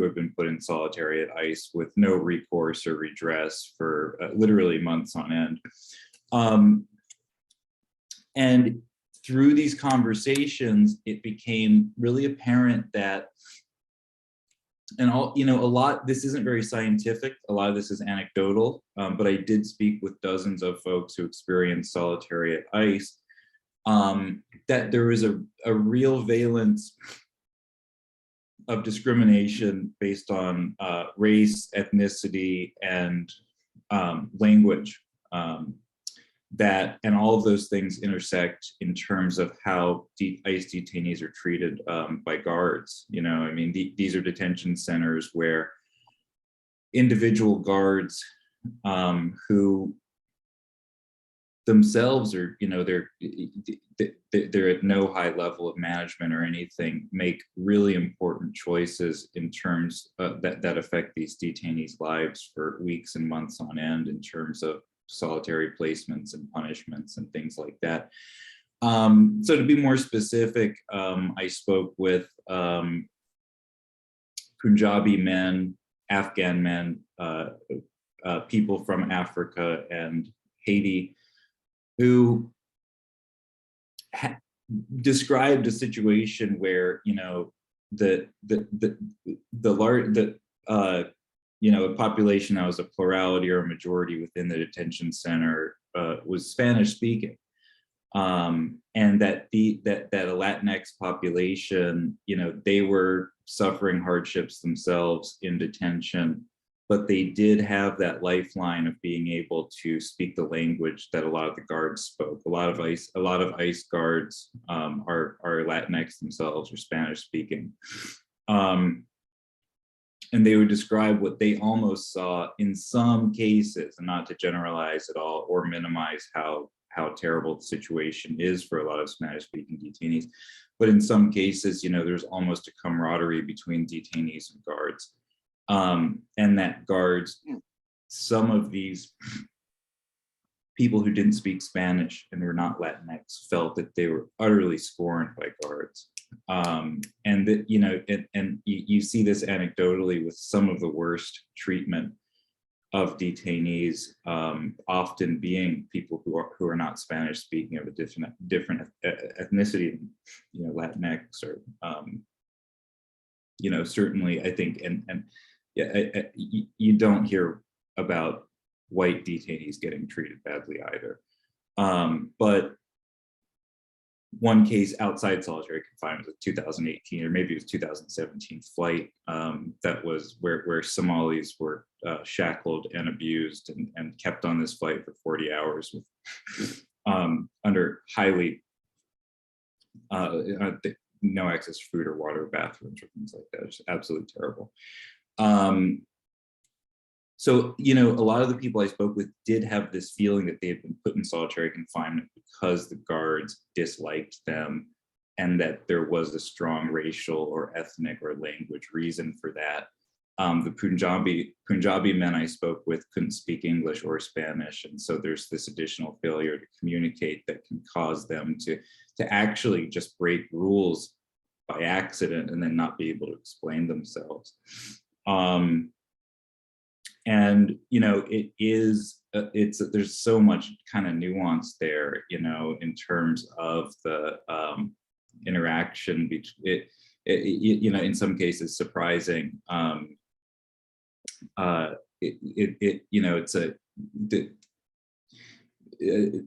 have been put in solitary at ICE with no recourse or redress for literally months on end. And through these conversations, it became really apparent that, and this isn't very scientific, a lot of this is anecdotal, but I did speak with dozens of folks who experienced solitary at ICE, that there was a real valence of discrimination based on race, ethnicity, and language, and all of those things intersect in terms of how ICE detainees are treated by guards. You know, I mean, these are detention centers where individual guards who themselves are, you know, they're at no high level of management or anything, make really important choices in terms that affect these detainees' lives for weeks and months on end in terms of solitary placements and punishments and things like that. So to be more specific, I spoke with Punjabi men, Afghan men, people from Africa and Haiti, who described a situation where, you know, a population that was a plurality or a majority within the detention center was Spanish speaking, and that a Latinx population, you know, they were suffering hardships themselves in detention, but they did have that lifeline of being able to speak the language that a lot of the guards spoke. A lot of ICE guards are Latinx themselves or Spanish speaking. And they would describe what they almost saw in some cases, and not to generalize at all or minimize how terrible the situation is for a lot of Spanish-speaking detainees, but in some cases, you know, there's almost a camaraderie between detainees and guards. And that guards, some of these people who didn't speak Spanish and were not Latinx felt that they were utterly scorned by guards. And that, you know, and you see this anecdotally with some of the worst treatment of detainees, often being people who are not Spanish speaking, of a different ethnicity, you know, Latinx or, you know, certainly I think, and yeah, you don't hear about white detainees getting treated badly either. But one case outside solitary confinement was a 2018, or maybe it was 2017 flight that was where Somalis were shackled and abused and kept on this flight for 40 hours with under highly no access to food or water, bathrooms or things like that. It's absolutely terrible. So, you know, a lot of the people I spoke with did have this feeling that they had been put in solitary confinement because the guards disliked them, and that there was a strong racial or ethnic or language reason for that. The Punjabi men I spoke with couldn't speak English or Spanish, and so there's this additional failure to communicate that can cause them to actually just break rules by accident and then not be able to explain themselves. And, you know, there's so much kind of nuance there, you know, in terms of the interaction between you know, in some cases surprising. You know, it's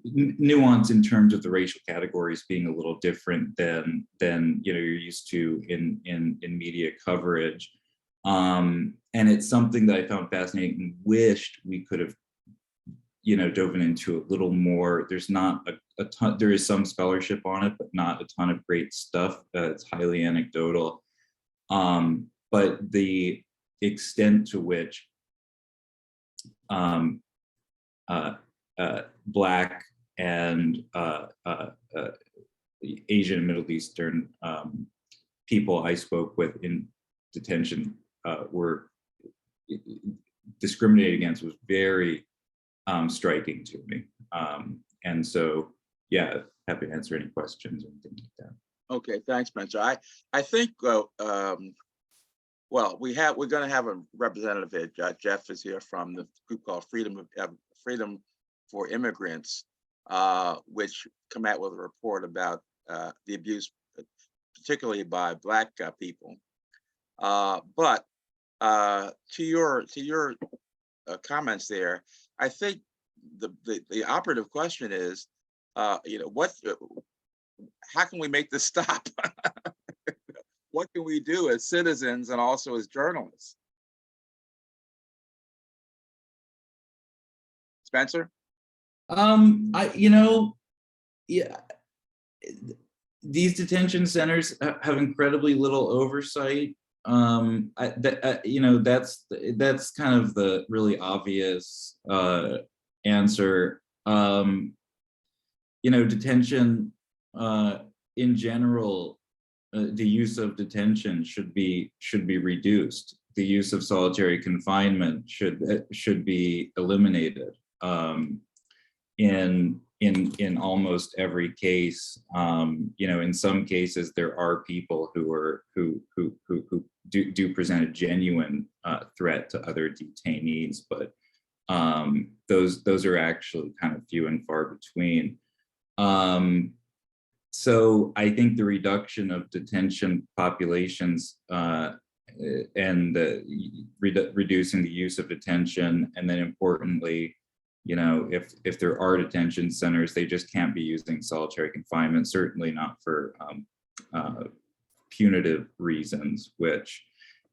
nuance in terms of the racial categories being a little different than you know you're used to in media coverage. And it's something that I found fascinating and wished we could have, dove into a little more. There's not a ton, there is some scholarship on it, but not a ton of great stuff. It's highly anecdotal. But the extent to which Black and Asian and Middle Eastern people I spoke with in detention were discriminated against was very striking to me. And so, yeah, happy to answer any questions or anything like that. Okay, thanks, Spencer. I think, well, we're going to have a representative here. Jeff is here from the group called Freedom for Immigrants, which come out with a report about the abuse, particularly by Black people. But to your comments there, I think the operative question is, how can we make this stop? What can we do as citizens and also as journalists? Spencer? These detention centers have incredibly little oversight. That's kind of the really obvious answer. Detention in general, the use of detention should be reduced. The use of solitary confinement should be eliminated. In almost every case, in some cases there are people who do present a genuine threat to other detainees, but those are actually kind of few and far between. So I think the reduction of detention populations and reducing the use of detention, and then importantly, if there are detention centers, they just can't be using solitary confinement, certainly not for punitive reasons, which,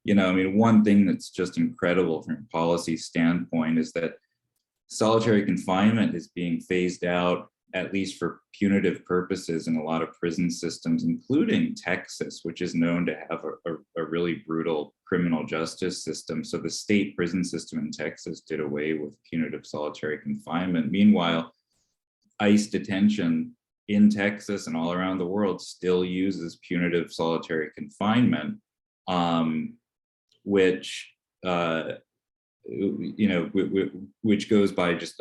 one thing that's just incredible from a policy standpoint is that solitary confinement is being phased out, at least for punitive purposes, in a lot of prison systems, including Texas, which is known to have a really brutal criminal justice system. So the state prison system in Texas did away with punitive solitary confinement. Meanwhile, ICE detention in Texas and all around the world still uses punitive solitary confinement, which goes by just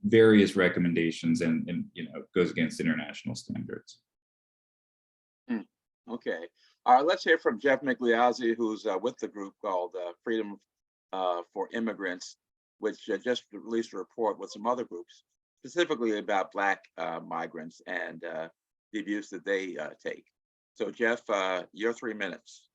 various recommendations and goes against international standards. Okay. All right, let's hear from Jeff Migliozzi, who's with the group called Freedom for Immigrants, which just released a report with some other groups, specifically about Black migrants and the abuse that they take. So Jeff, your 3 minutes.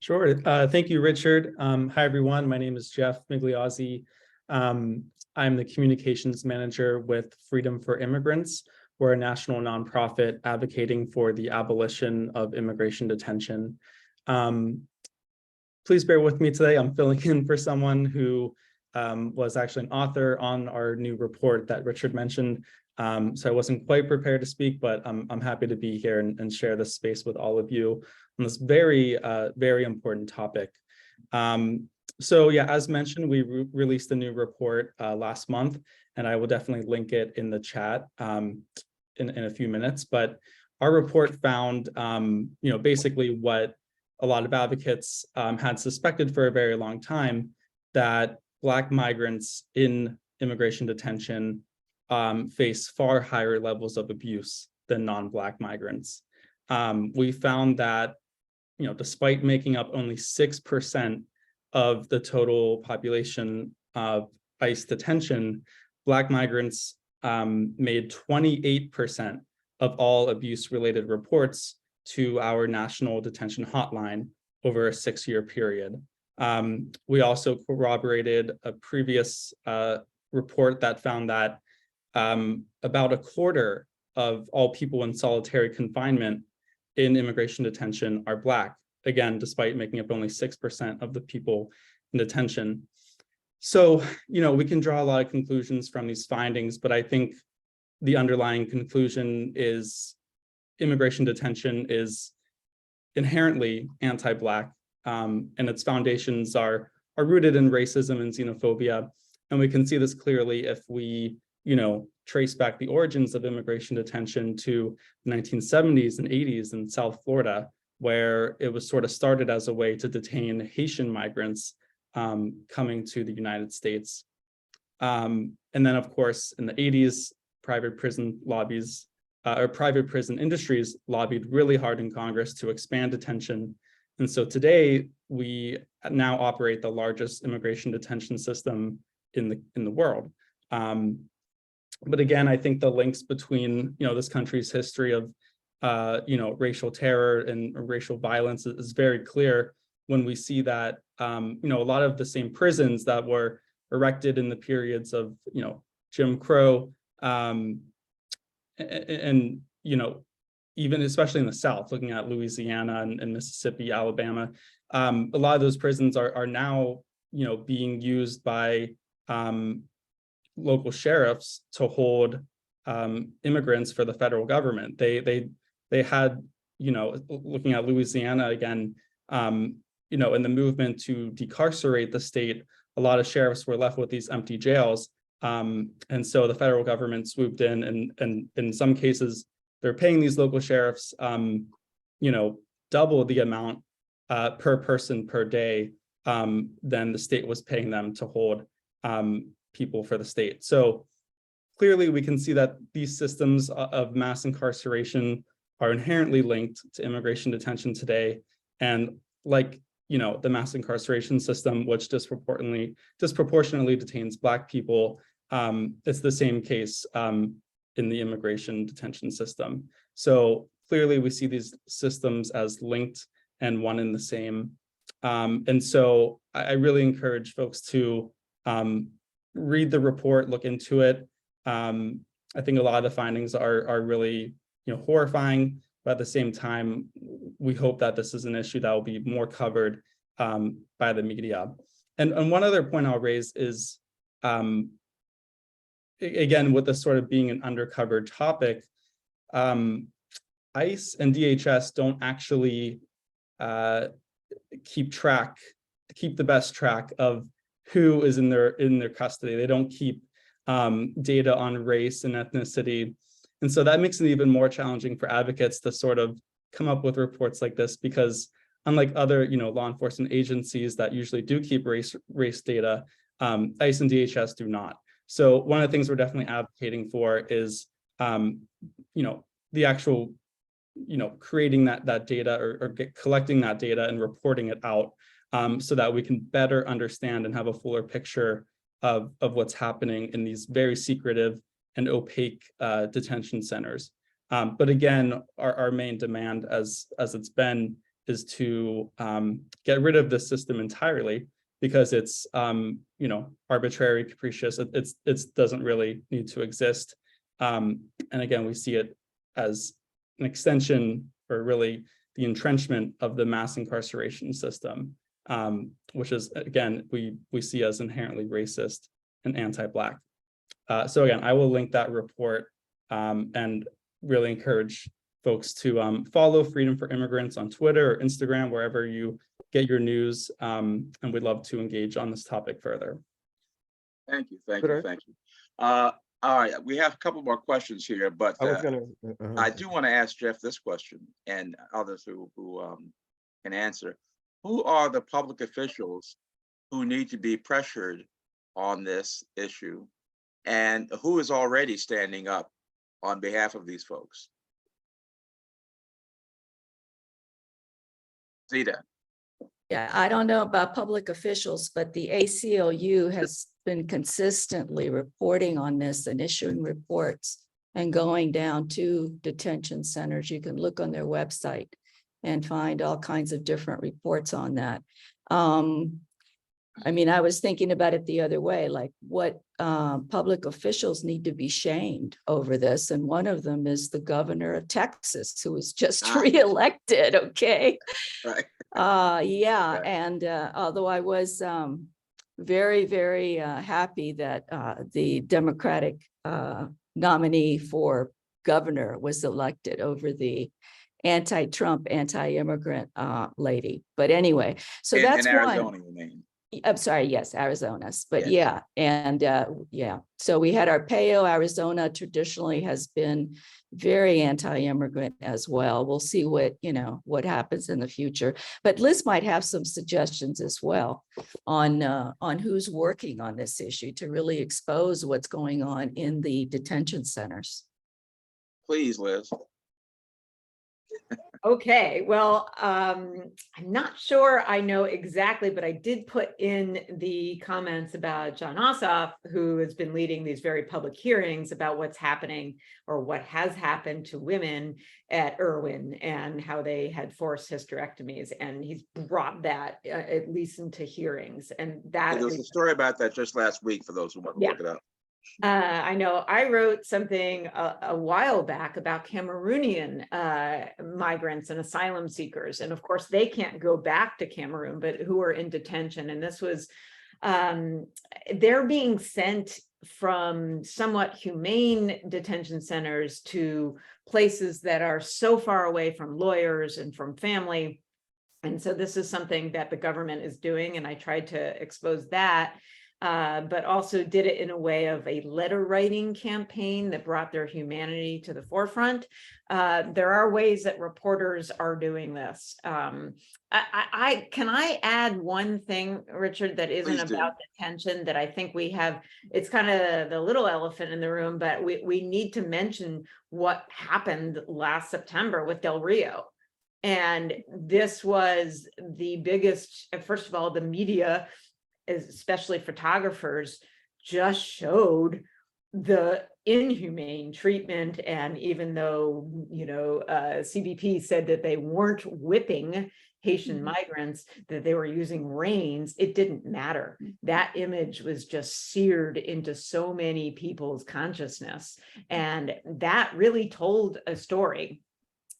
Sure. Thank you, Richard. Hi, everyone. My name is Jeff Migliozzi. I'm the communications manager with Freedom for Immigrants. We're a national nonprofit advocating for the abolition of immigration detention. Please bear with me today. I'm filling in for someone who was actually an author on our new report that Richard mentioned. So I wasn't quite prepared to speak, but I'm happy to be here and share this space with all of you on this very, very important topic. So yeah, as mentioned, we released a new report last month, and I will definitely link it in the chat in a few minutes. But our report found, basically what a lot of advocates had suspected for a very long time, that Black migrants in immigration detention face far higher levels of abuse than non-Black migrants. We found that, despite making up only 6% of the total population of ICE detention, Black migrants made 28% of all abuse-related reports to our national detention hotline over a 6-year period. We also corroborated a previous report that found that about a quarter of all people in solitary confinement in immigration detention are Black. again, despite making up only 6% of the people in detention. So, we can draw a lot of conclusions from these findings, but I think the underlying conclusion is immigration detention is inherently anti-Black, and its foundations are rooted in racism and xenophobia. And we can see this clearly if we, trace back the origins of immigration detention to the 1970s and 80s in South Florida, where it was sort of started as a way to detain Haitian migrants coming to the United States. And then, of course, in the 80s, private prison industries lobbied really hard in Congress to expand detention. And so today, we now operate the largest immigration detention system in the world. But again, I think the links between this country's history of racial terror and racial violence is very clear when we see that a lot of the same prisons that were erected in the periods of Jim Crow and even especially in the South, looking at Louisiana and Mississippi, Alabama, a lot of those prisons are now being used by local sheriffs to hold immigrants for the federal government. They had, looking at Louisiana again, in the movement to decarcerate the state, a lot of sheriffs were left with these empty jails. And so the federal government swooped in, and in some cases, they're paying these local sheriffs, double the amount per person per day than the state was paying them to hold people for the state. So clearly we can see that these systems of mass incarceration are inherently linked to immigration detention today. And like, the mass incarceration system, which disproportionately detains Black people, it's the same case in the immigration detention system. So clearly we see these systems as linked and one and the same. And so I really encourage folks to read the report, look into it. I think a lot of the findings are really horrifying, but at the same time, we hope that this is an issue that will be more covered by the media. And one other point I'll raise is, again, with this sort of being an undercovered topic, ICE and DHS don't actually keep the best track of who is in their custody. They don't keep data on race and ethnicity. And so that makes it even more challenging for advocates to sort of come up with reports like this, because unlike other law enforcement agencies that usually do keep race data, ICE and DHS do not. So one of the things we're definitely advocating for is the actual creating that data or collecting that data and reporting it out, so that we can better understand and have a fuller picture of what's happening in these very secretive and opaque detention centers. But again, our main demand, as it's been, is to get rid of this system entirely, because it's arbitrary, capricious. It doesn't really need to exist. And again, we see it as an extension, or really the entrenchment of the mass incarceration system, which is, again, we see as inherently racist and anti-Black. So again, I will link that report and really encourage folks to follow Freedom for Immigrants on Twitter or Instagram, wherever you get your news, and we'd love to engage on this topic further. Thank you. All right, we have a couple more questions here, but I do want to ask Jeff this question, and others who can answer. Who are the public officials who need to be pressured on this issue, and who is already standing up on behalf of these folks? Zita. Yeah, I don't know about public officials, but the ACLU has been consistently reporting on this and issuing reports and going down to detention centers. You can look on their website and find all kinds of different reports on that. I mean, I was thinking about it the other way, like what public officials need to be shamed over this. And one of them is the governor of Texas, who was just reelected, okay? Right. Yeah, Okay. and although I was very, very happy that the Democratic nominee for governor was elected over the anti-Trump, anti-immigrant lady. But anyway, so that's in Arizona, one. you mean? I'm sorry, yes, Arizona's, but Yes. yeah, and yeah, so we had Arpaio. Arizona traditionally has been very anti-immigrant as well. We'll see what, what happens in the future. But Liz might have some suggestions as well on who's working on this issue to really expose what's going on in the detention centers. Please, Liz. Okay, well, I'm not sure I know exactly, but I did put in the comments about John Ossoff, who has been leading these very public hearings about what's happening or what has happened to women at Irwin and how they had forced hysterectomies. And he's brought that at least into hearings. And that There was a story about that just last week for those who want to look it up. I know I wrote something a while back about Cameroonian migrants and asylum seekers. And of course, they can't go back to Cameroon, but who are in detention. And this was, they're being sent from somewhat humane detention centers to places that are so far away from lawyers and from family. And so this is something that the government is doing. And I tried to expose that. But also did it in a way of a letter writing campaign that brought their humanity to the forefront. There are ways that reporters are doing this. Can I add one thing, Richard, that isn't about detention that I think we have? It's kind of the little elephant in the room, but we need to mention what happened last September with Del Rio. And this was the biggest, first of all, the media, especially photographers, just showed the inhumane treatment. And even though, CBP said that they weren't whipping Haitian migrants, that they were using reins, it didn't matter. That image was just seared into so many people's consciousness. And that really told a story.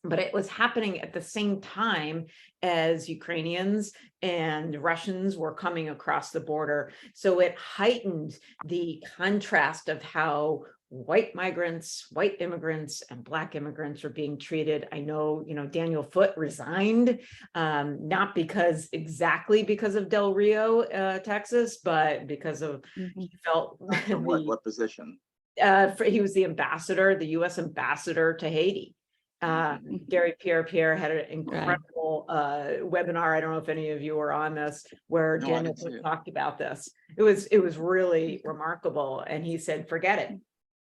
But it was happening at the same time as Ukrainians and Russians were coming across the border. So it heightened the contrast of how white migrants, white immigrants, and Black immigrants are being treated. I know, Daniel Foote resigned, not exactly because of Del Rio, Texas, but because of he felt what position? He was the ambassador, the U.S. ambassador to Haiti. Gary Pierre had an incredible webinar. I don't know if any of you were on this, where Daniel talked about this. It was really remarkable. And he said, forget it.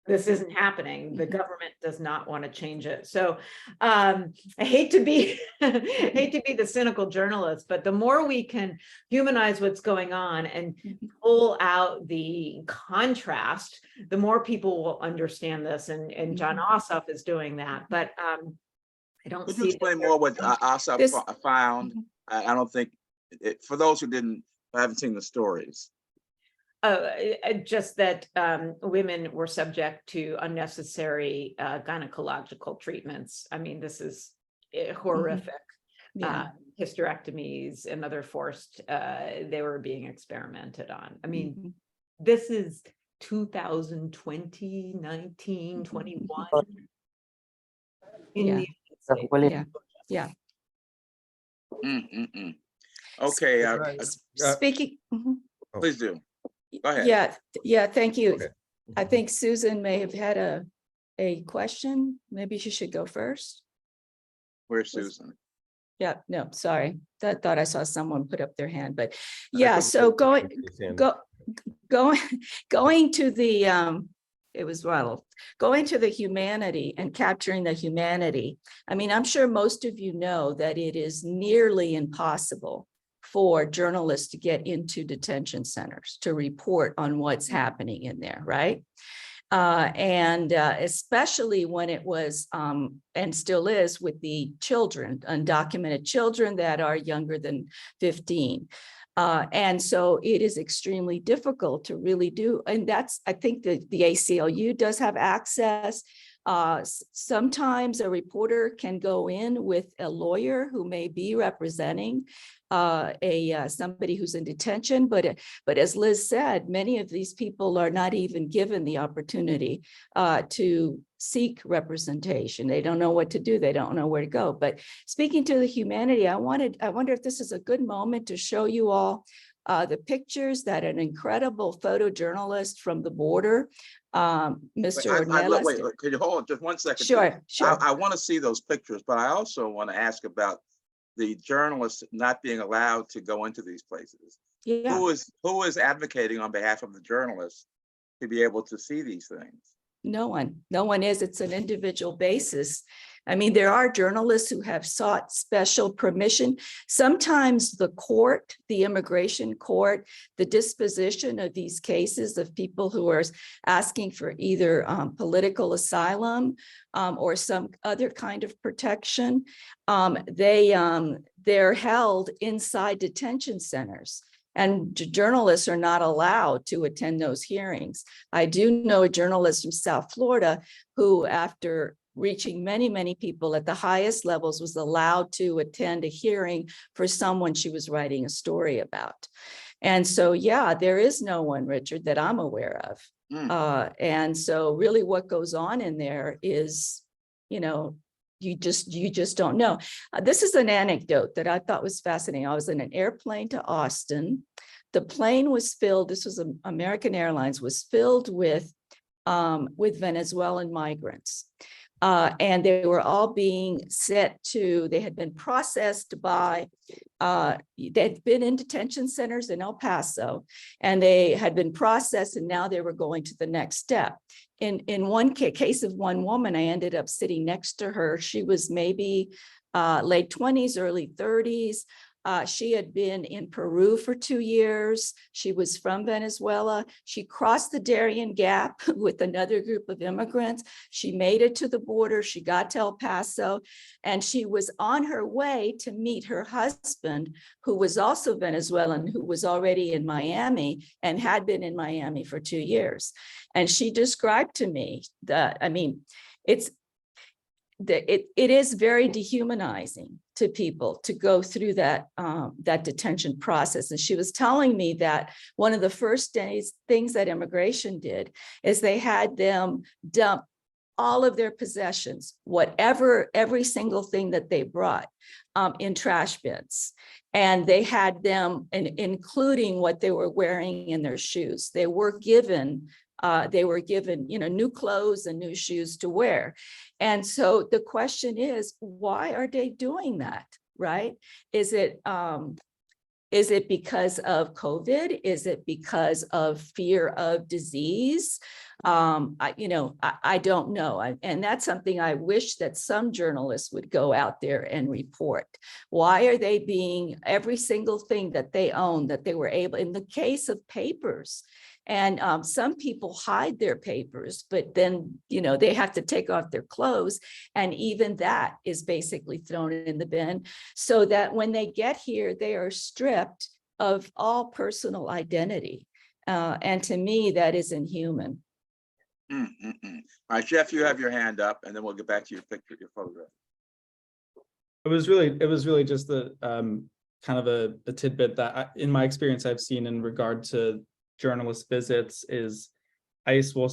This isn't happening. The government does not want to change it. So I hate to be the cynical journalist, but the more we can humanize what's going on and pull out the contrast, the more people will understand this. And John Ossoff is doing that. But I don't see. Could you explain more what Ossoff found? I don't think, for those who haven't seen the stories. Just that women were subject to unnecessary gynecological treatments. I mean, this is horrific. Hysterectomies and other forced, they were being experimented on. I mean, this is 2020, 19, 21. Okay. Speaking. Please do. Go ahead. Yeah, thank you. Okay. I think Susan may have had a question. Maybe she should go first. Where's Susan? Yeah, no, sorry. I thought I saw someone put up their hand, but yeah, so going to the it was Ronald, going to the humanity and capturing the humanity. I mean, I'm sure most of you know that it is nearly impossible for journalists to get into detention centers to report on what's happening in there, right? And especially when it was, and still is, with the children, undocumented children that are younger than 15. And so it is extremely difficult to really do. And that's, I think the ACLU does have access. Sometimes a reporter can go in with a lawyer who may be representing somebody who's in detention, but as Liz said, many of these people are not even given the opportunity to seek representation. They don't know what to do. They don't know where to go. But speaking to the humanity, I wonder if this is a good moment to show you all the pictures that an incredible photojournalist from the border, Mr. Ornelas. Wait, could you hold on just one second? Sure. I want to see those pictures, but I also want to ask about the journalists not being allowed to go into these places. Yeah. Who is advocating on behalf of the journalists to be able to see these things? No one is. It's an individual basis. I mean, there are journalists who have sought special permission. Sometimes the court, the immigration court, the disposition of these cases of people who are asking for either political asylum or some other kind of protection, they're held inside detention centers. And journalists are not allowed to attend those hearings. I do know a journalist from South Florida who, after reaching many people at the highest levels, was allowed to attend a hearing for someone she was writing a story about. And so, yeah, there is no one, Richard, that I'm aware of. And so really what goes on in there is, you know, you just don't know. This is an anecdote that I thought was fascinating. I was in an airplane to Austin. The plane was filled, this was American Airlines, was filled with Venezuelan migrants. And they were all being sent to, they had been processed by, they'd been in detention centers in El Paso, and they had been processed, and now they were going to the next step. In one case of one woman, I ended up sitting next to her. She was maybe late 20s, early 30s. She had been in Peru for 2 years. She was from Venezuela. She crossed the Darien Gap with another group of immigrants. She made it to the border. She got to El Paso, and she was on her way to meet her husband, who was also Venezuelan, who was already in Miami and had been in Miami for 2 years. And she described to me that, I mean, it is very dehumanizing to people to go through that detention process. And she was telling me that one of the first things that immigration did is they had them dump all of their possessions, every single thing that they brought, in trash bins. And they had them, including what they were wearing in their shoes. They were given, new clothes and new shoes to wear. And so the question is, why are they doing that, right? Is it because of COVID? Is it because of fear of disease? I don't know. And that's something I wish that some journalists would go out there and report. Why are they being, every single thing that they own, that they were able, in the case of papers, and some people hide their papers, but then, they have to take off their clothes. And even that is basically thrown in the bin, so that when they get here, they are stripped of all personal identity. And to me, that is inhuman. All right, Jeff, you have your hand up, and then we'll get back to your picture, your photograph. It was really just the kind of a tidbit that in my experience I've seen in regard to journalist visits is ICE will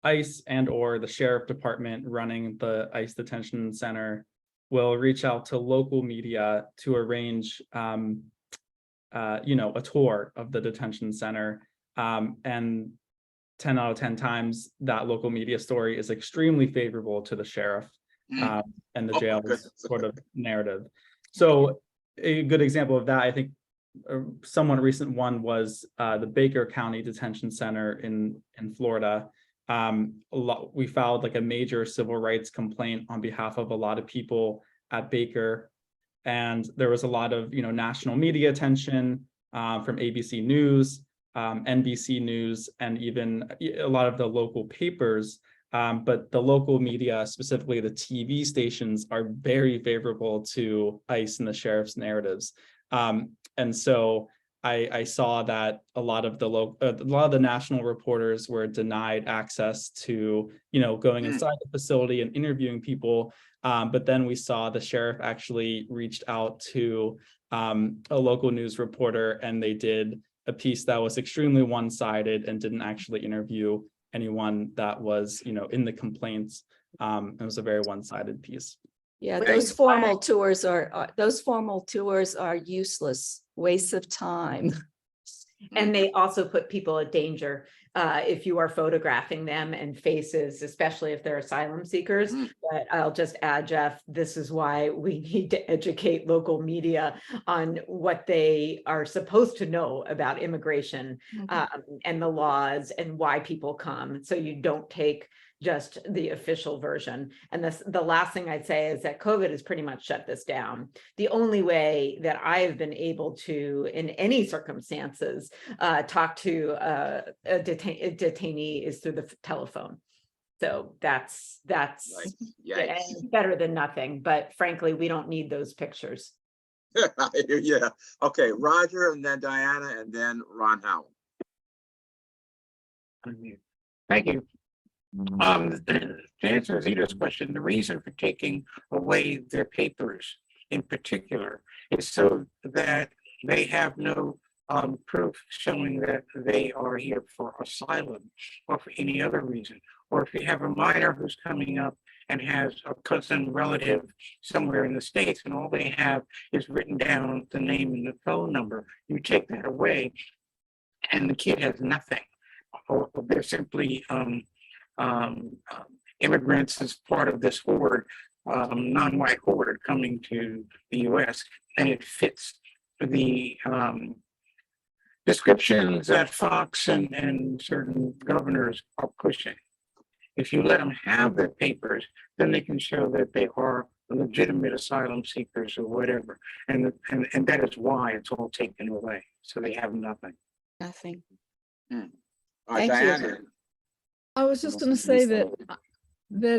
ICE and or the sheriff department running the ICE detention center will reach out to local media to arrange a tour of the detention center, and 10 out of 10 times that local media story is extremely favorable to the sheriff and the jail's sort of narrative. So a good example of that, I think a somewhat recent one, was the Baker County Detention Center in Florida. We filed like a major civil rights complaint on behalf of a lot of people at Baker, and there was a lot of national media attention from ABC News, NBC News, and even a lot of the local papers. But the local media, specifically the TV stations, are very favorable to ICE and the sheriff's narratives. And so I saw that a lot of the national reporters were denied access to, going inside the facility and interviewing people. But then we saw the sheriff actually reached out to a local news reporter, and they did a piece that was extremely one-sided and didn't actually interview anyone that was, in the complaints. It was a very one-sided piece. Yeah, those formal tours are useless, waste of time. And they also put people at danger if you are photographing them and faces, especially if they're asylum seekers. But I'll just add, Jeff, this is why we need to educate local media on what they are supposed to know about immigration and the laws and why people come. So you don't take just the official version. And the last thing I'd say is that COVID has pretty much shut this down. The only way that I have been able to, in any circumstances, talk to a detainee is through the telephone. So that's better than nothing. But frankly, we don't need those pictures. Yeah. Okay, Roger, and then Diana, and then Ron Howell. Thank you. To answer Zita's question, the reason for taking away their papers in particular is so that they have no proof showing that they are here for asylum or for any other reason. Or if you have a minor who's coming up and has a cousin relative somewhere in the States and all they have is written down the name and the phone number, you take that away and the kid has nothing. Or they're simply immigrants as part of this horde, non-white horde coming to the US, and it fits the descriptions that Fox and certain governors are pushing. If you let them have their papers, then they can show that they are legitimate asylum seekers or whatever. And that is why it's all taken away. So they have nothing. Nothing. All right, Thank you. Diana. I was just going to say that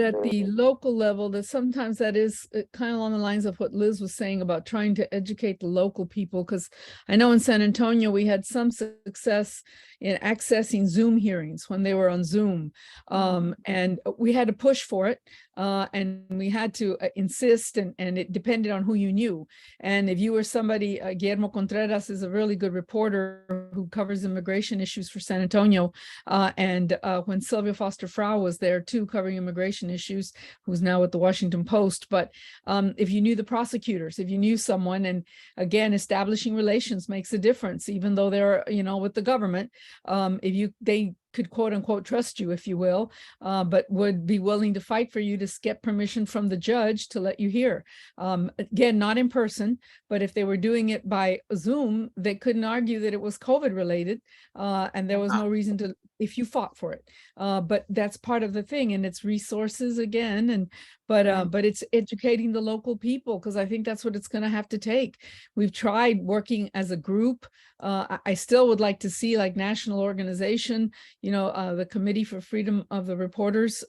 at the local level, that sometimes that is kind of along the lines of what Liz was saying about trying to educate the local people, because I know in San Antonio we had some success in accessing Zoom hearings when they were on Zoom, and we had to push for it, and we had to insist, and it depended on who you knew. And if you were somebody, Guillermo Contreras is a really good reporter who covers immigration issues for San Antonio, and when Sylvia Foster Frau was there too, covering immigration issues, who's now at the Washington Post. But if you knew the prosecutors, if you knew someone, and again, establishing relations makes a difference, even though they're, with the government, they could quote unquote trust you, if you will, but would be willing to fight for you to get permission from the judge to let you hear. Again, not in person, but if they were doing it by Zoom, they couldn't argue that it was COVID related, and there was no reason to, if you fought for it. But that's part of the thing, and it's resources again, but it's educating the local people, because I think that's what it's going to have to take. We've tried working as a group. I still would like to see, like, national organization, the Committee for Freedom of the Reporters,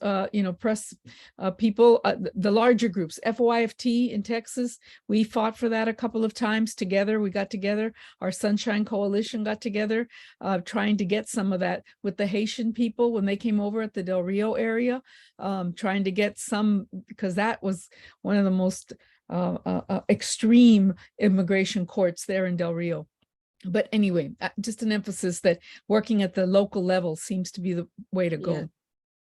press people, the larger groups, FOIFT in Texas. We fought for that a couple of times together. We got together, our Sunshine Coalition got together, trying to get some of that with the Haitian people when they came over at the Del Rio area, trying to get some, because that was one of the most extreme immigration courts there in Del Rio. But anyway, just an emphasis that working at the local level seems to be the way to go.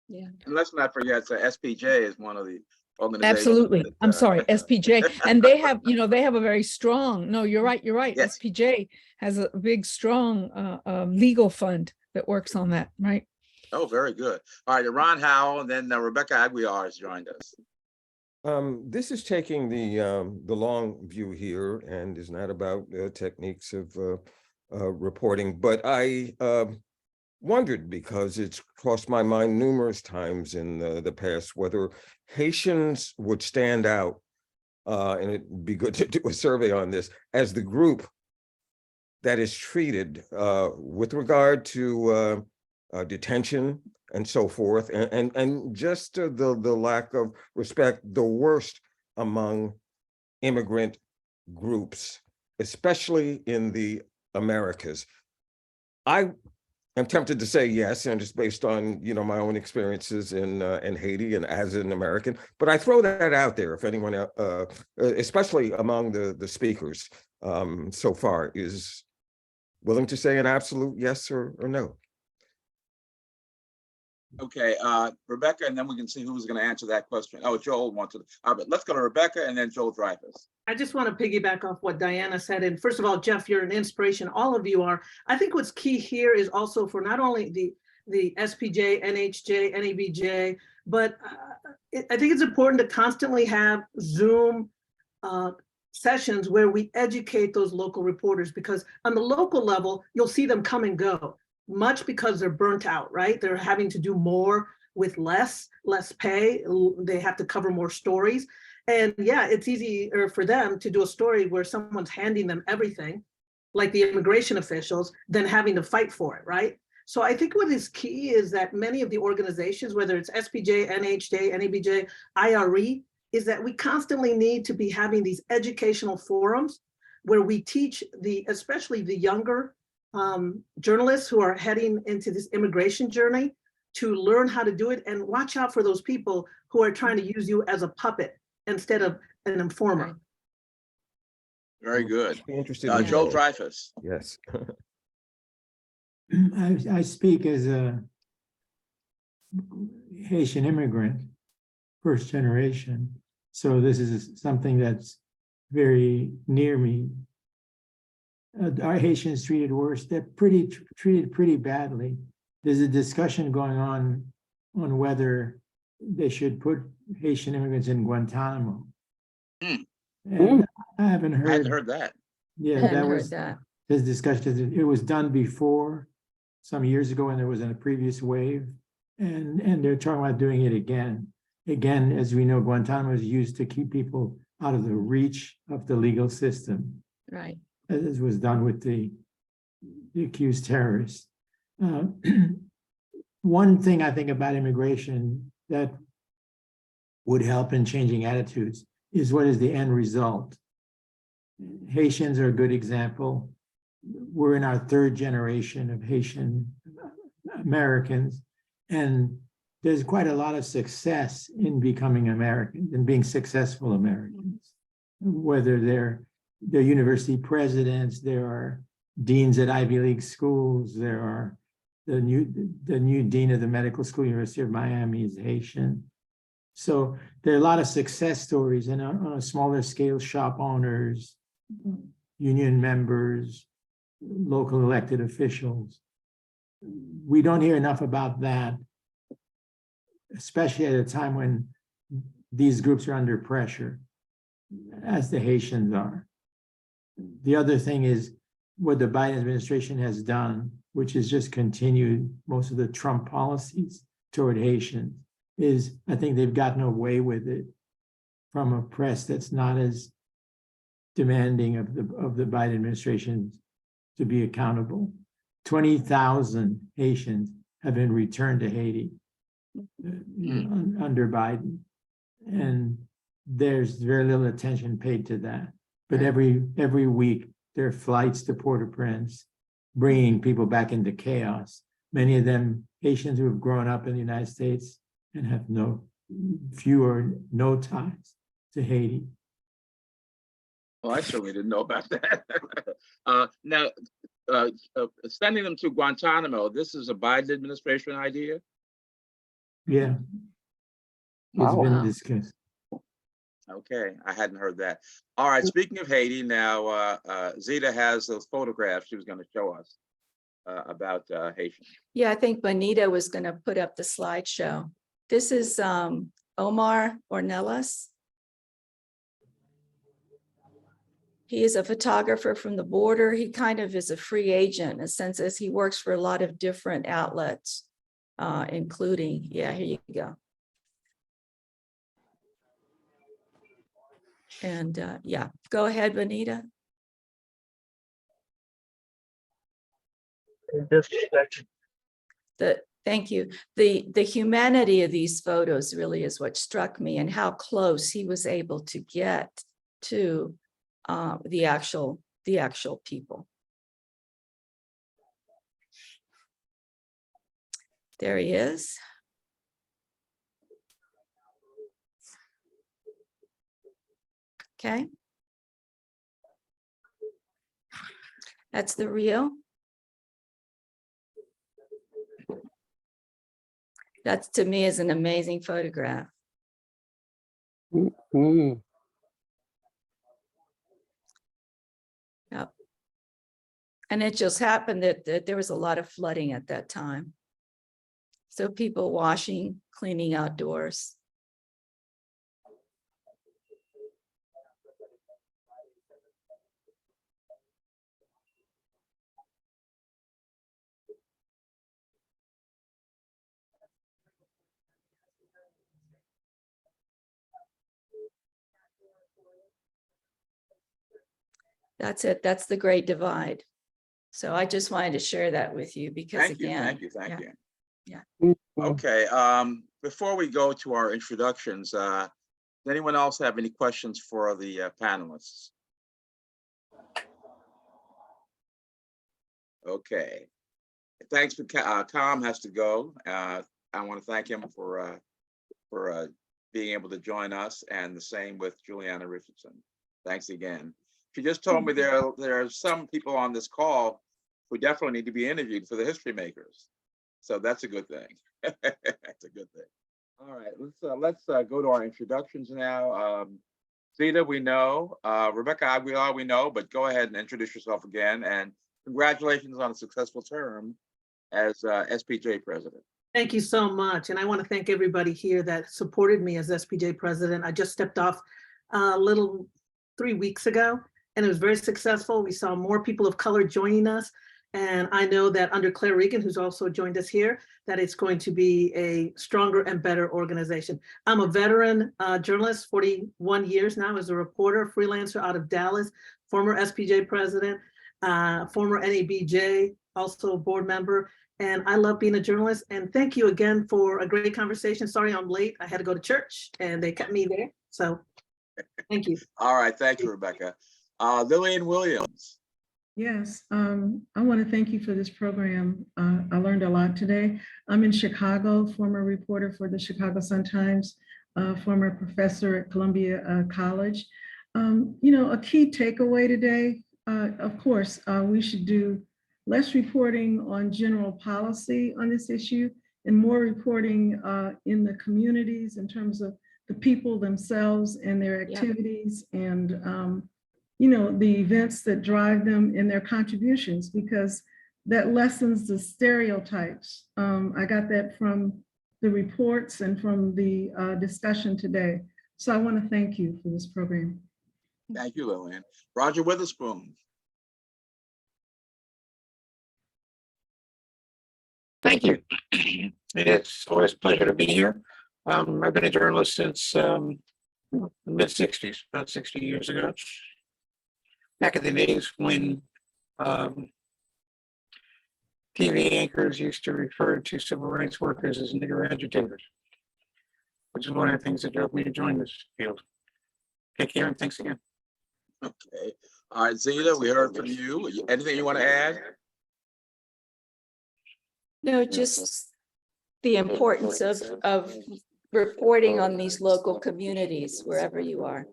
Yeah. And let's not forget, so SPJ is one of the organizations. Absolutely. That, I'm sorry, SPJ. And they have, they have a very strong, no, you're right. Yes. SPJ has a big, strong legal fund that works on that, right? Oh, very good. All right, Ron Howell, and then Rebecca Aguiar has joined us. This is taking the long view here and is not about techniques of reporting, but I wondered, because it's crossed my mind numerous times in the past, whether Haitians would stand out, and it'd be good to do a survey on this, as the group that is treated with regard to detention and so forth, and just the lack of respect, the worst among immigrant groups, especially in the Americas. I am tempted to say yes, and it's based on, you know, my own experiences in Haiti and as an American. But I throw that out there if anyone, especially among the speakers so far, is willing to say an absolute yes or no. Okay, Rebecca, and then we can see who's going to answer that question. Oh, Joel wants to. But let's go to Rebecca and then Joel Dreyfus. I just want to piggyback off what Diana said. And first of all, Jeff, you're an inspiration. All of you are. I think what's key here is also for not only the SPJ, NHJ, NEBJ, but I think it's important to constantly have Zoom sessions where we educate those local reporters, because on the local level, you'll see them come and go, much because they're burnt out, right? They're having to do more with less pay. They have to cover more stories. And yeah, it's easier for them to do a story where someone's handing them everything, like the immigration officials, than having to fight for it, right? So I think what is key is that many of the organizations, whether it's SPJ, NHJ, NEBJ, IRE, is that we constantly need to be having these educational forums where we teach especially the younger journalists who are heading into this immigration journey to learn how to do it, and watch out for those people who are trying to use you as a puppet instead of an informer. Very good. Interesting. Joel Dreyfus. Yes. I speak as a Haitian immigrant, first generation. So this is something that's very near me. Are Haitians treated worse? They're treated pretty badly. There's a discussion going on whether they should put Haitian immigrants in Guantanamo. And I haven't heard. I hadn't heard that. Yeah, this discussion. It was done before some years ago, and there was in a previous wave, and they're talking about doing it again. Again, as we know, Guantanamo is used to keep people out of the reach of the legal system. Right. As was done with the accused terrorists. One thing I think about immigration that would help in changing attitudes is what is the end result. Haitians are a good example. We're in our third generation of Haitian Americans, and there's quite a lot of success in becoming Americans and being successful Americans, whether they're university presidents, there are deans at Ivy League schools, there are the new dean of the medical school, University of Miami is Haitian. So there are a lot of success stories, and on a smaller scale, shop owners, union members, local elected officials. We don't hear enough about that, especially at a time when these groups are under pressure, as the Haitians are. The other thing is what the Biden administration has done, which is just continued most of the Trump policies toward Haitians, is I think they've gotten away with it from a press that's not as demanding of the Biden administration to be accountable. 20,000 Haitians have been returned to Haiti under Biden, and there's very little attention paid to that. But every week there are flights to Port-au-Prince, bringing people back into chaos. Many of them Haitians who have grown up in the United States and have few or no ties to Haiti. Well, I certainly didn't know about that. Now, sending them to Guantanamo, this is a Biden administration idea? Yeah. It's been discussed. Okay, I hadn't heard that. All right, speaking of Haiti, now Zita has those photographs she was going to show us about Haitians. Yeah, I think Bonita was going to put up the slideshow. This is Omar Ornelas. He is a photographer from the border. He kind of is a free agent in a sense, as he works for a lot of different outlets, including, yeah, here you go. And yeah, go ahead, Bonita. Thank you. The humanity of these photos really is what struck me, and how close he was able to get to the actual people. There he is. Okay. That's the Rio. That's, to me, is an amazing photograph. Yep. And it just happened that there was a lot of flooding at that time. So people washing, cleaning outdoors. That's it. That's the Great Divide. So I just wanted to share that with you because Thank you, again, thank you. yeah. Okay, before we go to our introductions, does anyone else have any questions for the panelists? Okay, thanks for Tom has to go. I want to thank him for being able to join us, and the same with Juliana Richardson. Thanks again. She just told me there are some people on this call who definitely need to be interviewed for the history makers. So that's a good thing. That's a good thing. All right, let's go to our introductions now. Zita, we know. Rebecca Aguilar, we know, but go ahead and introduce yourself again. And congratulations on a successful term as SPJ president. Thank you so much. And I want to thank everybody here that supported me as SPJ president. I just stepped off a little 3 weeks ago, and it was very successful. We saw more people of color joining us. And I know that under Claire Regan, who's also joined us here, that it's going to be a stronger and better organization. I'm a veteran journalist, 41 years now as a reporter, freelancer out of Dallas, former SPJ president, former NABJ, also board member. And I love being a journalist. And thank you again for a great conversation. Sorry I'm late. I had to go to church and they kept me there. So thank you. All right, thank you, Rebecca. Lillian Williams. Yes, I want to thank you for this program. I learned a lot today. I'm in Chicago, former reporter for the Chicago Sun-Times, former professor at Columbia College. You know, a key takeaway today, of course, we should do less reporting on general policy on this issue and more reporting in the communities in terms of the people themselves and their activities and you know, the events that drive them in their contributions, because that lessens the stereotypes. I got that from the reports and from the discussion today. So I want to thank you for this program. Thank you, Lillian. Roger Witherspoon. Thank you. It's always a pleasure to be here. I've been a journalist since the mid-60s, about 60 years ago. Back in the days when TV anchors used to refer to civil rights workers as nigger agitators, which is one of the things that drove me to join this field. Take care and thanks again. Okay. All right, Zita, we heard from you. Anything you want to add? No, just the importance of reporting on these local communities wherever you are.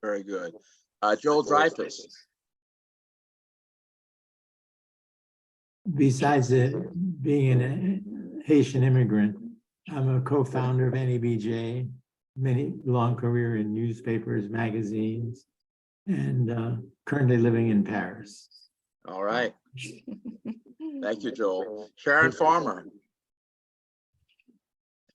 Very good. Joel Dreyfus. Besides being a Haitian immigrant, I'm a co-founder of NABJ, many long career in newspapers, magazines, and currently living in Paris. All right. Thank you, Joel. Sharon Farmer.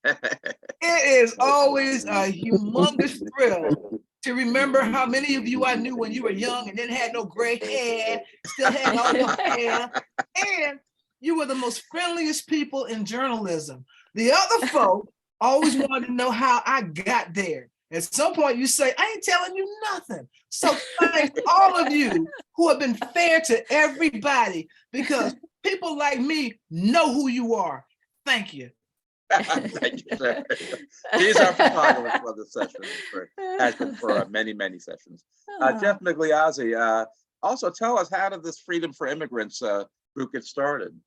It is always a humongous thrill to remember how many of you I knew when you were young and then had no gray hair, still had all your hair, and you were the most friendliest people in journalism. The other folk always wanted to know how I got there. At some point you say, I ain't telling you nothing. So thank all of you who have been fair to everybody, because people like me know who you are. Thank you. Thank you, sir. He's our photographer for the session, has been for many, many sessions. Jeff Migliozzi, also tell us, how did this Freedom for Immigrants group get started?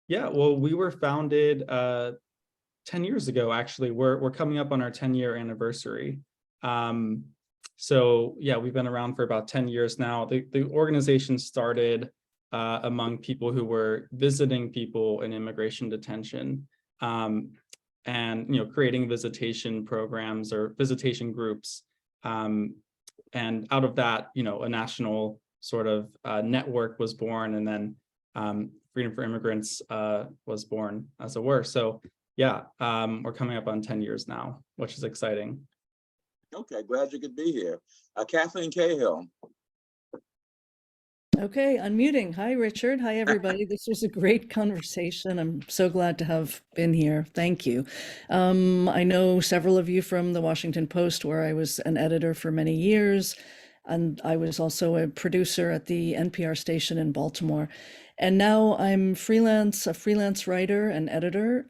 Yeah, well, we were founded 10 years ago, actually. We're coming up on our 10-year anniversary. So yeah, we've been around for about 10 years now. The organization started among people who were visiting people in immigration detention, and creating visitation programs or visitation groups. And out of that, a national sort of network was born, and then Freedom for Immigrants was born, as it were. So yeah, we're coming up on 10 years now, which is exciting. Okay, glad you could be here. Kathleen Cahill. Okay, unmuting. Hi, Richard. Hi, everybody. This was a great conversation. I'm so glad to have been here. Thank you. I know several of you from the Washington Post, where I was an editor for many years, and I was also a producer at the NPR station in Baltimore. And now I'm a freelance writer and editor.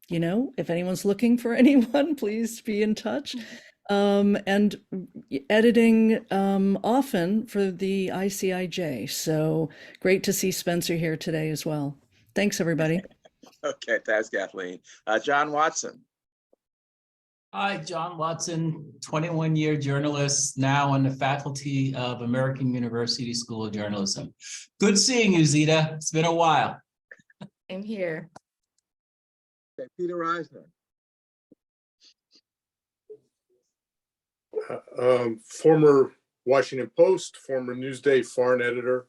If anyone's looking for anyone, please be in touch. And editing often for the ICIJ. So great to see Spencer here today as well. Thanks, everybody. Okay, thanks, Kathleen. John Watson. Hi, John Watson, 21-year journalist, now on the faculty of American University School of Journalism. Good seeing you, Zita. It's been a while. I'm here. Okay, Peter Eisner. Former Washington Post, former Newsday foreign editor,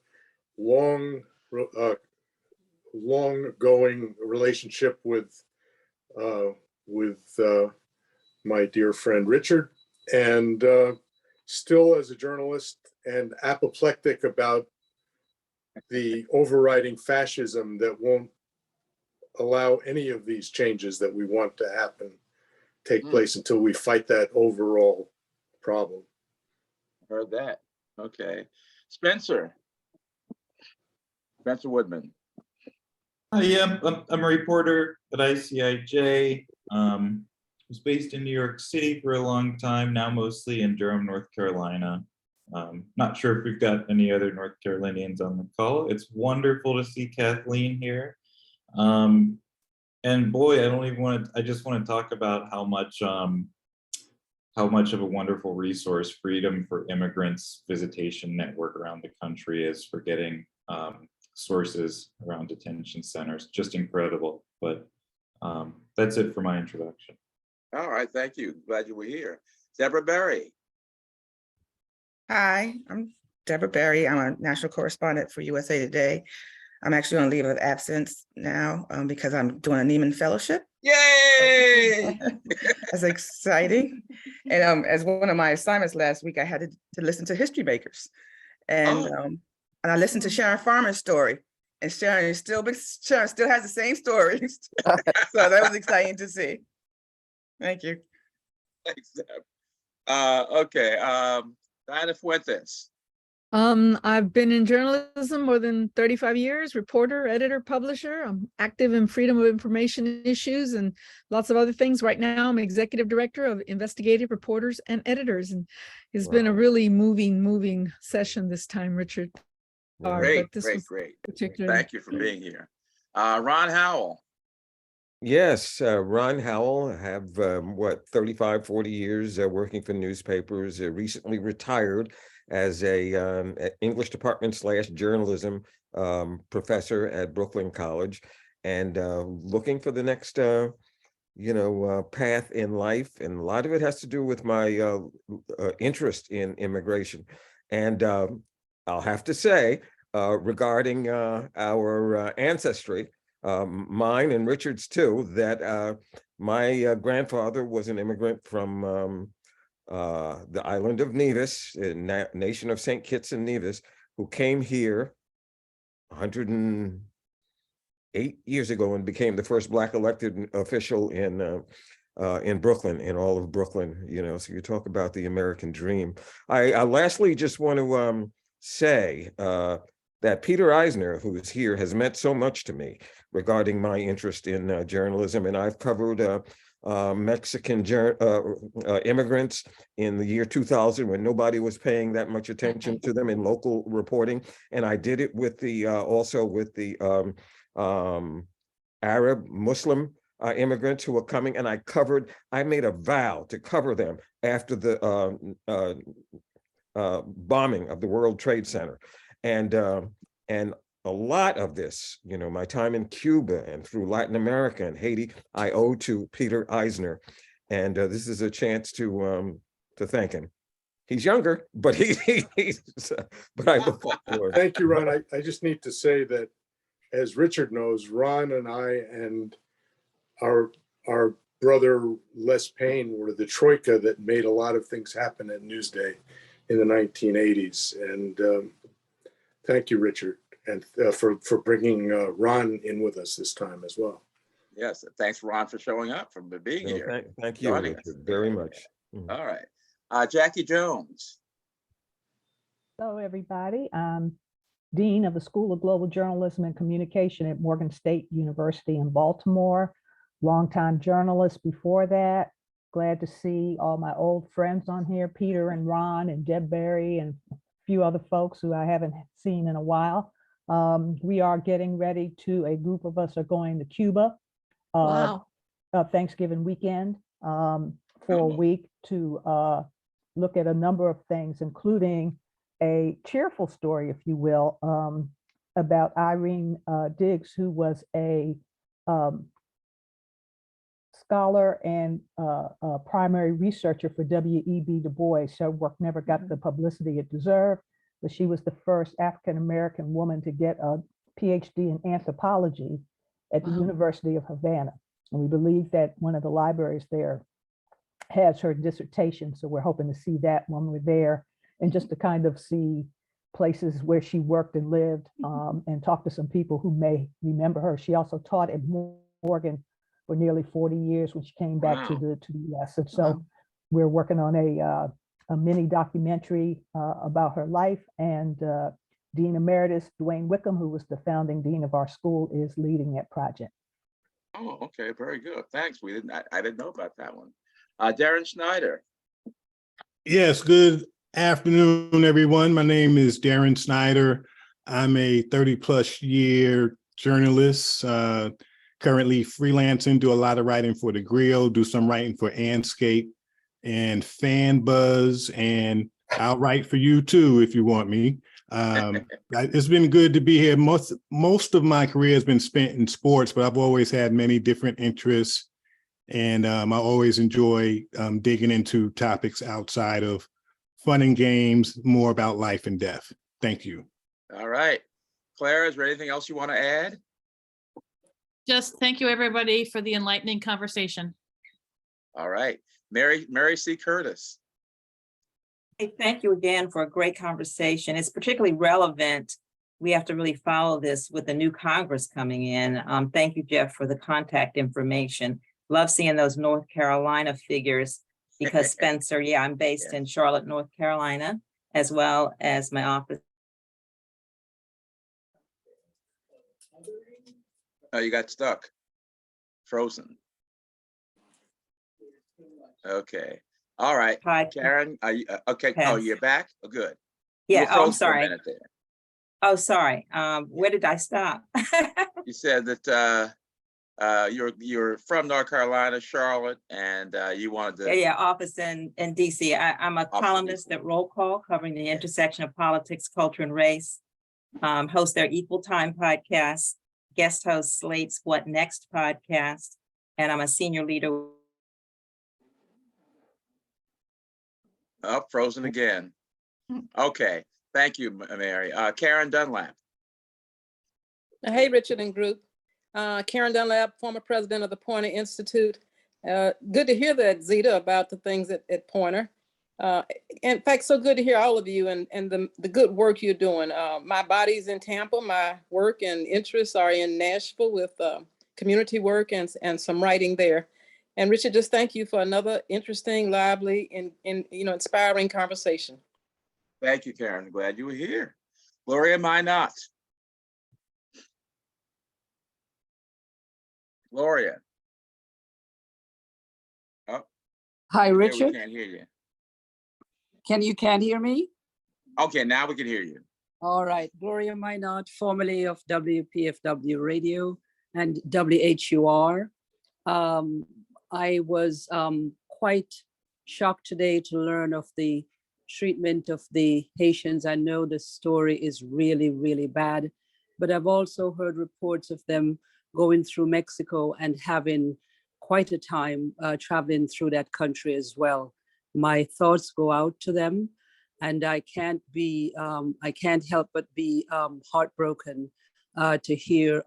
long going relationship with my dear friend Richard, and still as a journalist and apoplectic about the overriding fascism that won't allow any of these changes that we want to happen take place until we fight that overall problem. Heard that. Okay. Spencer Woodman. Yeah, I'm a reporter at ICIJ. Was based in New York City for a long time, now mostly in Durham, North Carolina. Not sure if we've got any other North Carolinians on the call. It's wonderful to see Kathleen here. And boy, I just want to talk about how much of a wonderful resource Freedom for Immigrants visitation network around the country is for getting sources around detention centers. Just incredible. But that's it for my introduction. All right, thank you. Glad you were here. Deborah Berry. Hi, I'm Deborah Berry. I'm a national correspondent for USA Today. I'm actually on leave of absence now because I'm doing a Neiman Fellowship. Yay! That's exciting. And as one of my assignments last week, I had to listen to History Makers. And I listened to Sharon Farmer's story. And Sharon still has the same stories. So that was exciting to see. Thank you. Thanks, Deb. Okay, Diana Fuentes. I've been in journalism more than 35 years, reporter, editor, publisher. I'm active in freedom of information issues and lots of other things. Right now, I'm executive director of Investigative Reporters and Editors. And it's been a really moving session this time, Richard. Great. Particularly... Thank you for being here. Ron Howell. Yes, Ron Howell. I have 35, 40 years working for newspapers. Recently retired as a English department / journalism professor at Brooklyn College, and looking for the next path in life. And a lot of it has to do with my interest in immigration. And I'll have to say, regarding our ancestry, mine and Richard's too, that my grandfather was an immigrant from the island of Nevis, nation of St. Kitts and Nevis, who came here 108 years ago and became the first Black elected official in Brooklyn, in all of Brooklyn. So you talk about the American dream. I lastly just want to say that Peter Eisner, who is here, has meant so much to me regarding my interest in journalism, and I've covered Mexican immigrants in the year 2000 when nobody was paying that much attention to them in local reporting. And I did it with the also with the Arab Muslim immigrants who were coming, and I made a vow to cover them after the bombing of the World Trade Center. And a lot of this, you know, my time in Cuba and through Latin America and Haiti, I owe to Peter Eisner. And this is a chance to thank him. He's younger, but but I look forward. Thank you, Ron. I just need to say that, as Richard knows, Ron and I and our brother Les Payne were the troika that made a lot of things happen at Newsday in the 1980s. And thank you, Richard, and for bringing Ron in with us this time as well. Yes, thanks, Ron, for showing up, for being here. Thank you, Richard, very much. All right. Jackie Jones. Hello, everybody. I'm Dean of the School of Global Journalism and Communication at Morgan State University in Baltimore. Longtime journalist before that. Glad to see all my old friends on here, Peter and Ron and Deb Berry and a few other folks who I haven't seen in a while. We are getting ready a group of us are going to Cuba. Thanksgiving weekend for a week to look at a number of things, including a cheerful story, if you will, about Irene Diggs, who was a scholar and primary researcher for W.E.B. Du Bois. Her work never got the publicity it deserved, but she was the first African-American woman to get a PhD in anthropology at the University of Havana. And we believe that one of the libraries there has her dissertation. So we're hoping to see that when we're there, and just to kind of see places where she worked and lived, and talk to some people who may remember her. She also taught at Morgan for nearly 40 years when she came back to the US. And so we're working on a mini documentary about her life, and Dean Emeritus Dwayne Wickham, who was the founding dean of our school, is leading that project. Oh, okay, very good. Thanks. I didn't know about that one. Darren Schneider. Yes, good afternoon, everyone. My name is Darren Snyder. I'm a 30+ year journalist, currently freelancing, do a lot of writing for The Grill, do some writing for Anscape and Fan Buzz, and I'll write for you too if you want me. It's been good to be here. Most of my career has been spent in sports, but I've always had many different interests, and I always enjoy digging into topics outside of fun and games, more about life and death. Thank you. All right. Clara, is there anything else you want to add? Just thank you, everybody, for the enlightening conversation. All right. Mary C. Curtis. Hey, thank you again for a great conversation. It's particularly relevant. We have to really follow this with the new Congress coming in. Thank you, Jeff, for the contact information. Love seeing those North Carolina figures because Spencer, I'm based in Charlotte, North Carolina, as well as my office. Oh, you got stuck, frozen. Okay. All right. Hi, Karen, are you okay? Oh, you're back? Oh, good. Yeah, I'm sorry. Oh, sorry. Where did I stop? You said that you're from North Carolina, Charlotte, and you wanted to. Yeah, office in DC. I'm a columnist at Roll Call, covering the intersection of politics, culture, and race. Host their Equal Time podcast, guest host Slate's What Next podcast, and I'm a senior leader. Oh, frozen again. Okay, thank you, Mary. Karen Dunlap. Hey, Richard and group. Karen Dunlap, former president of the Poynter Institute. Good to hear that, Zita, about the things at Poynter. In fact, so good to hear all of you and the good work you're doing. My body's in Tampa. My work and interests are in Nashville with community work and some writing there. And Richard, just thank you for another interesting, lively, and inspiring conversation. Thank you, Karen. Glad you were here. Gloria Minot. Gloria. Hi, We Richard. can't hear you. Can't hear me? Okay, now we can hear you. All right. Gloria Minot, formerly of WPFW Radio and WHUR. I was quite shocked today to learn of the treatment of the Haitians. I know the story is really, really bad, but I've also heard reports of them going through Mexico and having quite a time traveling through that country as well. My thoughts go out to them, and I can't help but be heartbroken to hear,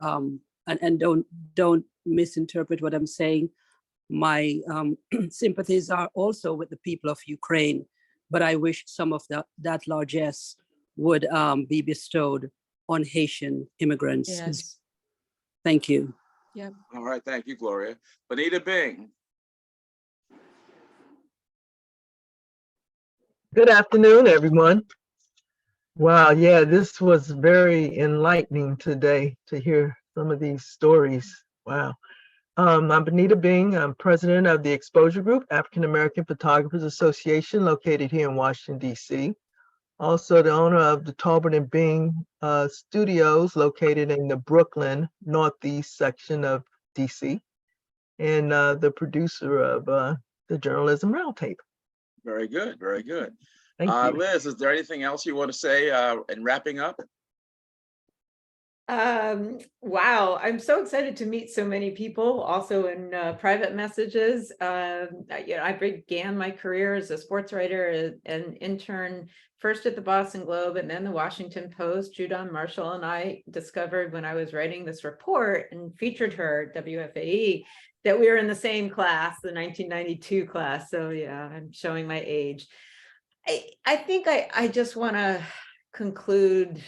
and don't misinterpret what I'm saying. My sympathies are also with the people of Ukraine, but I wish some of that largesse would be bestowed on Haitian immigrants. Yes. Thank you. Yep. All right, thank you, Gloria. Bonita Bing. Good afternoon, everyone. Wow, yeah, this was very enlightening today to hear some of these stories. Wow. I'm Bonita Bing. I'm president of the Exposure Group, African American Photographers Association, located here in Washington, D.C. Also the owner of the Talbot and Bing studios, located in the Brooklyn Northeast section of D.C. And the producer of the Journal-isms Roundtable. Very good, very good. Thank you. Liz, is there anything else you want to say in wrapping up? Wow, I'm so excited to meet so many people, also in private messages. I began my career as a sports writer, an intern, first at the Boston Globe and then the Washington Post. Judon Marshall and I discovered when I was writing this report and featured her at WFAE that we were in the same class, the 1992 class. So yeah, I'm showing my age. I think I just want to conclude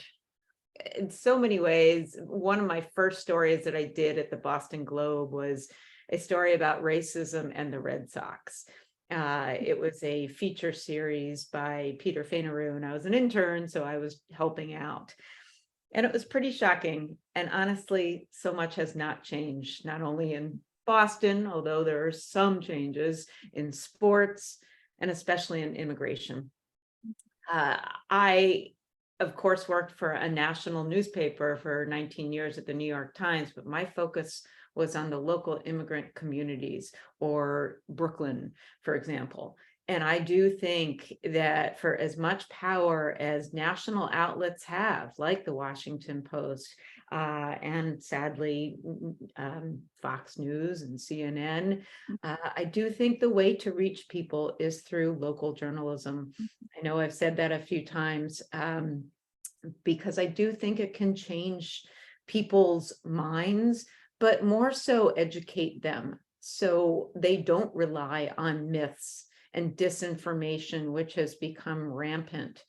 in so many ways. One of my first stories that I did at the Boston Globe was a story about racism and the Red Sox. It was a feature series by Peter Fainaru, and I was an intern, so I was helping out. And it was pretty shocking. And honestly, so much has not changed, not only in Boston, although there are some changes in sports and especially in immigration. I, of course, worked for a national newspaper for 19 years at the New York Times, but my focus was on the local immigrant communities, or Brooklyn, for example. And I do think that for as much power as national outlets have, like the Washington Post, and sadly, Fox News and CNN, I do think the way to reach people is through local journalism. I know I've said that a few times, because I do think it can change people's minds, but more so educate them so they don't rely on myths and disinformation, which has become rampant,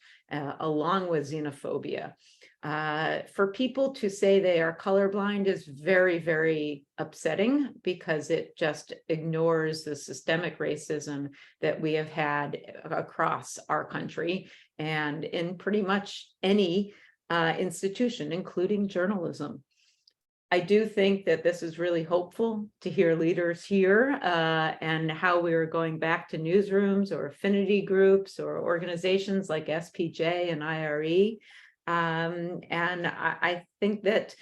along with xenophobia. For people to say they are colorblind is very, very upsetting, because it just ignores the systemic racism that we have had across our country and in pretty much any institution, including journalism. I do think that this is really hopeful to hear leaders here and how we are going back to newsrooms or affinity groups or organizations like SPJ and IRE. And I think that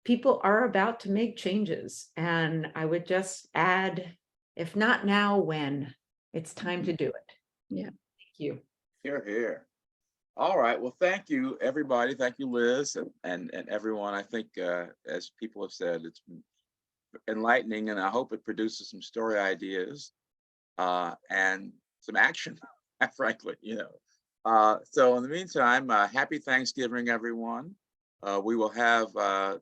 people are about to make changes. And I would just add, if not now, when? It's time to do it. Yeah. Thank you. Here, here. All right. Well, thank you, everybody. Thank you, Liz, and everyone. I think, as people have said, it's enlightening, and I hope it produces some story ideas and some action, frankly, So in the meantime, happy Thanksgiving, everyone. We will have the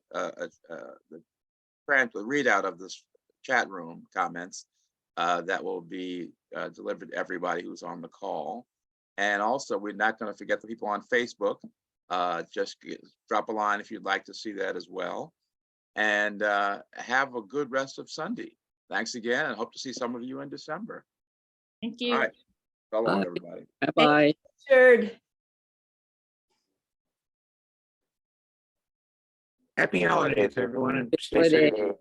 readout of this chat room comments that will be delivered to everybody who's on the call. And also, we're not going to forget the people on Facebook. Just drop a line if you'd like to see that as well. And have a good rest of Sunday. Thanks again, and hope to see some of you in December. Thank you. All right. So long, everybody. Bye-bye. Richard. Happy holidays, everyone, and stay Holiday. safe.